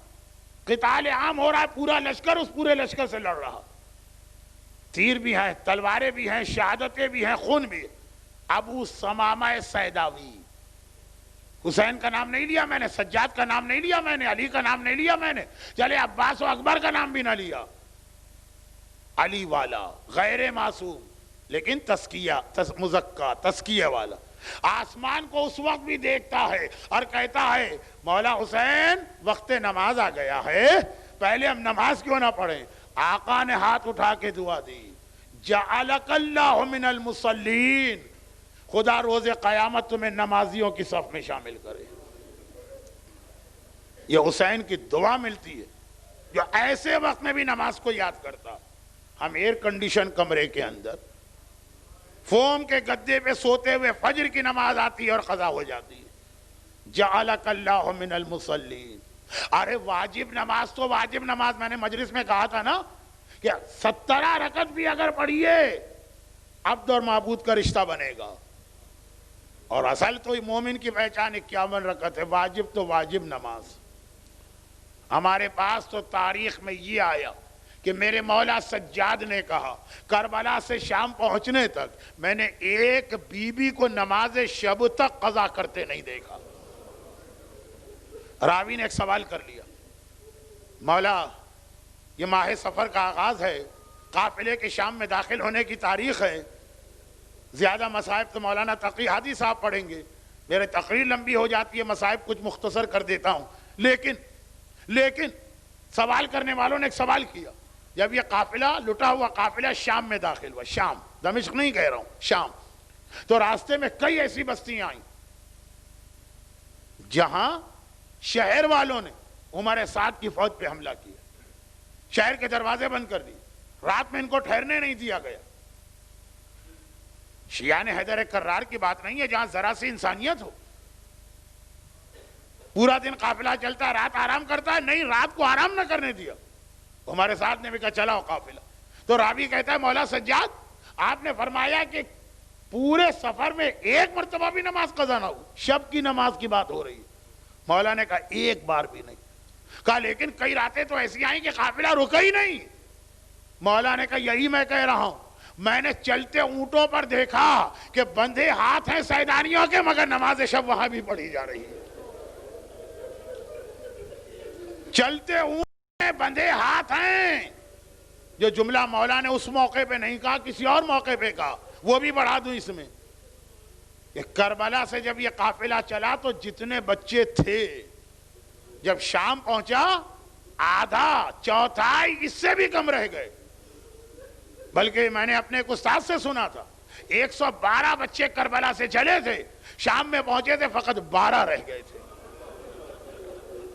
قتال عام ہو رہا ہے، پورا لشکر اس پورے لشکر سے لڑ رہا. تیر بھی ہیں، تلواریں بھی ہیں، شہادتیں بھی ہیں، خون بھی ہے. ابو ثمامہ سیداوی حسین کا نام نہیں لیا میں نے، سجاد کا نام نہیں لیا میں نے، علی کا نام نہیں لیا میں نے، چلے عباس و اکبر کا نام بھی نہ لیا، علی والا غیر معصوم لیکن تزکیہ مزکا تزکیہ والا، آسمان کو اس وقت بھی دیکھتا ہے اور کہتا ہے مولا حسین وقت نماز آ گیا ہے، پہلے ہم نماز کیوں نہ پڑھیں؟ آقا نے ہاتھ اٹھا کے دعا دی، جعلک اللہ من المصلین، خدا روز قیامت تمہیں نمازیوں کی صف میں شامل کرے۔ یہ حسین کی دعا ملتی ہے جو ایسے وقت میں بھی نماز کو یاد کرتا۔ ہم ایئر کنڈیشن کمرے کے اندر فوم کے گدے پہ سوتے ہوئے فجر کی نماز آتی ہے اور قضا ہو جاتی ہے، جعلک اللہ من المصلین۔ ارے واجب نماز تو واجب نماز، میں نے مجلس میں کہا تھا نا کہ 17 رکعت بھی اگر پڑھیے عبد اور معبود کا رشتہ بنے گا، اور اصل تو مومن کی پہچان 51 رکعت ہے، واجب تو واجب نماز۔ ہمارے پاس تو تاریخ میں یہ آیا کہ میرے مولا سجاد نے کہا کربلا سے شام پہنچنے تک میں نے ایک بی بی کو نماز شب تک قضا کرتے نہیں دیکھا۔ راوی نے ایک سوال کر لیا، مولا یہ ماہ سفر کا آغاز ہے، قافلے کے شام میں داخل ہونے کی تاریخ ہے، زیادہ مصائب تو مولانا تقی ہادی صاحب پڑھیں گے، میرے تقریر لمبی ہو جاتی ہے، مصائب کچھ مختصر کر دیتا ہوں، لیکن سوال کرنے والوں نے ایک سوال کیا، جب یہ قافلہ لٹا ہوا قافلہ شام میں داخل ہوا، شام دمشق نہیں کہہ رہا ہوں، شام، تو راستے میں کئی ایسی بستیاں آئیں جہاں شہر والوں نے عمر سعد کی فوج پہ حملہ کیا، شہر کے دروازے بند کر دیے، رات میں ان کو ٹھہرنے نہیں دیا گیا۔ شیعہ نے حیدر کرار کی بات نہیں ہے جہاں ذرا سی انسانیت ہو، پورا دن قافلہ چلتا ہے، رات آرام کرتا ہے، نہیں، رات کو آرام نہ کرنے دیا۔ ہمارے ساتھ نے بھی کہا چلاؤ قافلہ، تو راوی کہتا ہے مولا سجاد آپ نے فرمایا کہ پورے سفر میں ایک مرتبہ بھی نماز قضا نہ ہو، شب کی نماز کی بات ہو رہی ہے۔ مولا نے کہا ایک بار بھی نہیں، کہا لیکن کئی راتیں تو ایسی آئیں کہ قافلہ رکا ہی نہیں۔ مولا نے کہا یہی میں کہہ رہا ہوں، میں نے چلتے اونٹوں پر دیکھا کہ بندھے ہاتھ ہیں سیدانیوں کے، مگر نماز شب وہاں بھی پڑھی جا رہی ہے۔ چلتے اونٹ میں بندھے ہاتھ ہیں، جو جملہ مولا نے اس موقع پہ نہیں کہا، کسی اور موقع پہ کہا، وہ بھی بڑھا دوں اس میں کہ کربلا سے جب یہ قافلہ چلا تو جتنے بچے تھے جب شام پہنچا آدھا چوتھائی اس سے بھی کم رہ گئے، بلکہ میں نے اپنے ایک استاد سے سنا تھا 112 بچے کربلا سے چلے تھے، شام میں پہنچے تھے فقط 12 رہ گئے تھے۔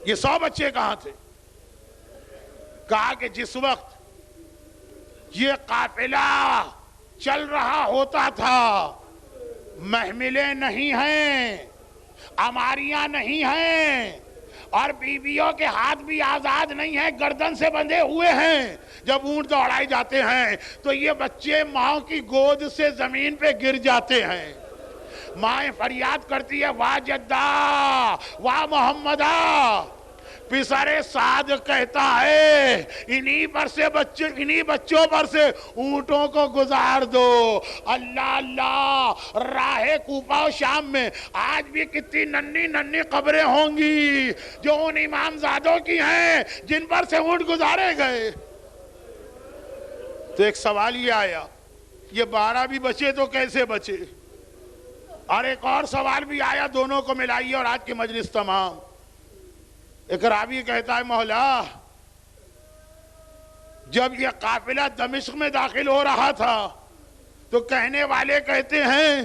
یہ 100 بچے کہاں تھے؟ کہا کہ جس وقت یہ قافلہ چل رہا ہوتا تھا، محملیں نہیں ہیں، عماریاں نہیں ہیں، اور بیویوں کے ہاتھ بھی آزاد نہیں ہیں، گردن سے بندھے ہوئے ہیں۔ جب اونٹ دوڑائے جاتے ہیں تو یہ بچے ماں کی گود سے زمین پہ گر جاتے ہیں، مائیں فریاد کرتی ہے واہ جدہ واہ محمدہ، پسر سعد کہتا ہے انہی بچوں پر سے اونٹوں کو گزار دو۔ اللہ اللہ، راہ کوفہ و شام میں آج بھی کتنی ننھی قبریں ہوں گی جو ان امام زادوں کی ہیں جن پر سے اونٹ گزارے گئے۔ تو ایک سوال یہ آیا، یہ 12 بھی بچے تو کیسے بچے؟ اور ایک اور سوال بھی آیا، دونوں کو ملائیے اور آج کی مجلس تمام۔ ایک راوی کہتا ہے مولا جب یہ قافلہ دمشق میں داخل ہو رہا تھا تو کہنے والے کہتے ہیں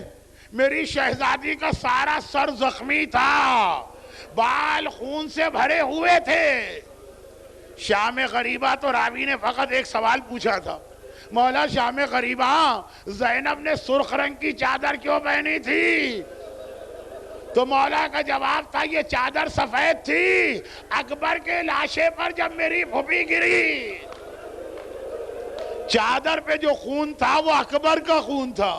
میری شہزادی کا سارا سر زخمی تھا، بال خون سے بھرے ہوئے تھے۔ شام غریبہ تو راوی نے فقط ایک سوال پوچھا تھا، مولا شام غریبہ زینب نے سرخ رنگ کی چادر کیوں پہنی تھی؟ تو مولا کا جواب تھا یہ چادر سفید تھی، اکبر کے لاشے پر جب میری پھوپھی گری، چادر پہ جو خون تھا وہ اکبر کا خون تھا۔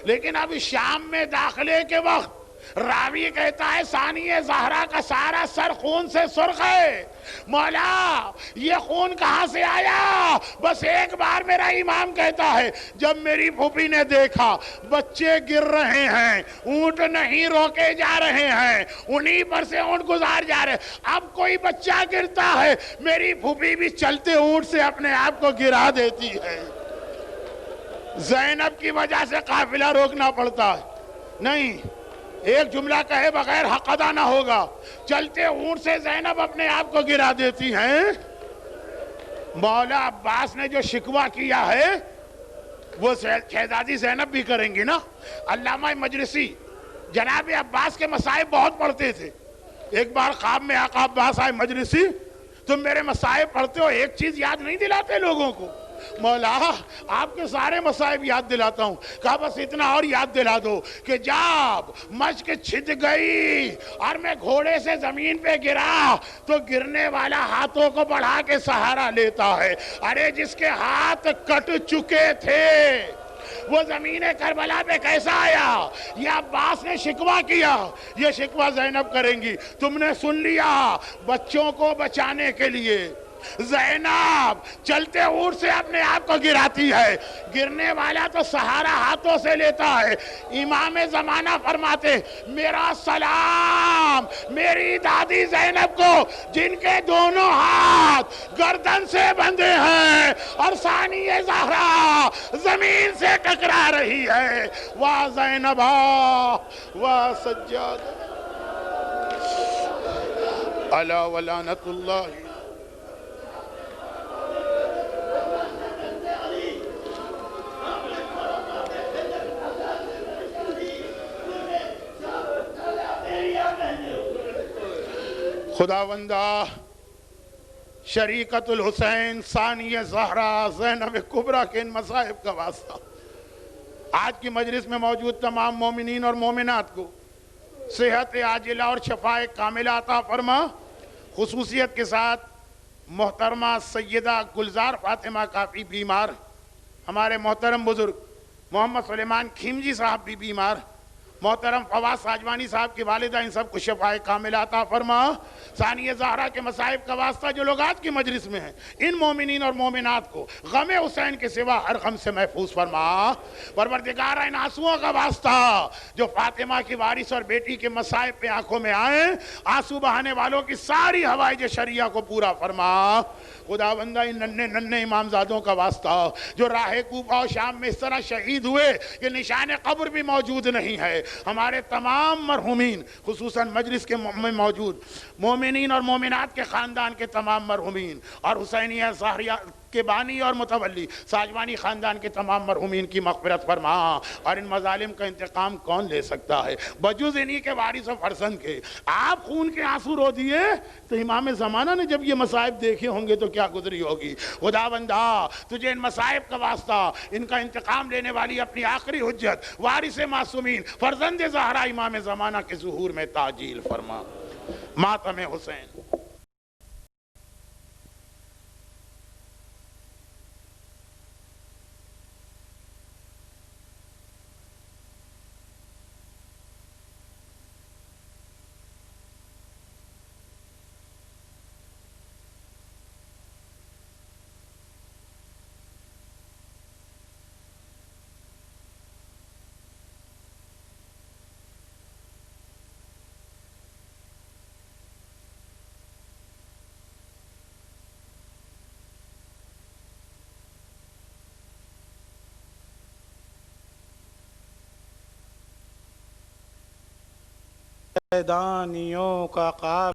لیکن اب شام میں داخلے کے وقت راوی کہتا ہے ثانیہ زہرا کا سارا سر خون سے سرخ ہے. مولا یہ خون کہاں سے آیا؟ بس ایک بار میرا امام کہتا ہے جب میری پھوپھی نے دیکھا بچے گر رہے ہیں، اونٹ نہیں روکے جا رہے ہیں، انہی پر سے اونٹ گزار جا رہے، اب کوئی بچہ گرتا ہے میری پھوپھی بھی چلتے اونٹ سے اپنے آپ کو گرا دیتی ہے. زینب کی وجہ سے قافلہ روکنا پڑتا ہے. نہیں، ایک جملہ کہے بغیر حق ادا نہ ہوگا. چلتے اونٹ سے زینب اپنے آپ کو گرا دیتی ہیں. مولا عباس نے جو شکوہ کیا ہے وہ شہزادی زینب بھی کریں گی نا. علامہ مجلسی جناب عباس کے مصائب بہت پڑھتے تھے. ایک بار خواب میں آقا عباس آئے، مجلسی تم میرے مصائب پڑھتے ہو، ایک چیز یاد نہیں دلاتے لوگوں کو؟ مولا آپ کے سارے مصائب یاد دلاتا ہوں. کہا بس اتنا اور یاد دلا دو کہ جب مشک چھت گئی اور میں گھوڑے سے زمین پہ گرا تو گرنے والا ہاتھوں کو بڑھا کے سہارا لیتا ہے. ارے جس کے ہاتھ کٹ چکے تھے وہ زمین کربلا پہ کیسا آیا؟ یہ عباس نے شکوہ کیا، یہ شکوہ زینب کریں گی. تم نے سن لیا، بچوں کو بچانے کے لیے زینب چلتے اونٹ سے اپنے آپ کو گراتی ہے. گرنے والا تو سہارا ہاتھوں سے لیتا ہے. امام زمانہ فرماتے میرا سلام میری دادی زینب کو جن کے دونوں ہاتھ گردن سے بندھے ہیں اور ثانیہ زہرا زمین سے ٹکرا رہی ہے. واہ زینبا واہ سجاد علی ولعنت اللہ. خداوندہ شریکت الحسین ثانیہ زہرا زینب کبریٰ کے ان مصائب کا واسطہ آج کی مجلس میں موجود تمام مومنین اور مومنات کو صحت عاجلہ اور شفاء کاملہ عطا فرما. خصوصیت کے ساتھ محترمہ سیدہ گلزار فاطمہ کافی بیمار، ہمارے محترم بزرگ محمد سلیمان کھیمجی صاحب بھی بیمار، محترم فواز ساجوانی صاحب کی والدہ، ان سب کو شفاء کاملہ عطا فرما. ثانیہ زہرا کے مصائب کا واسطہ جو لوگ آج کی مجلس میں ہیں ان مومنین اور مومنات کو غم حسین کے سوا ہر غم سے محفوظ فرما. پروردگار ان آنسوؤں کا واسطہ جو فاطمہ کی وارث اور بیٹی کے مصائب پہ آنکھوں میں آئیں، آنسو بہانے والوں کی ساری حوائج شریعہ کو پورا فرما. خداوندہ ان ننھے امامزادوں کا واسطہ جو راہ کوفہ و شام میں اس طرح شہید ہوئے کہ نشان قبر بھی موجود نہیں ہے، ہمارے تمام مرحومین خصوصاً مجلس کے میں موجود مومنین اور مومنات کے خاندان کے تمام مرحومین اور حسینیہ زہریہ کے بانی اور متولی ساجوانی خاندان کے تمام مرحومین کی مغفرت فرما. اور ان مظالم کا انتقام کون لے سکتا ہے بجز انہی کے وارث و فرزند کے؟ آپ خون کے آنسو رو دیے تو امام زمانہ نے جب یہ مصائب دیکھے ہوں گے تو کیا گزری ہوگی. خداوندہ تجھے ان مصائب کا واسطہ ان کا انتقام لینے والی اپنی آخری حجت وارث معصومین فرزند زہرا امام زمانہ کے ظہور میں تعجیل فرما. ماتم حسین. دانیوں کا قافلہ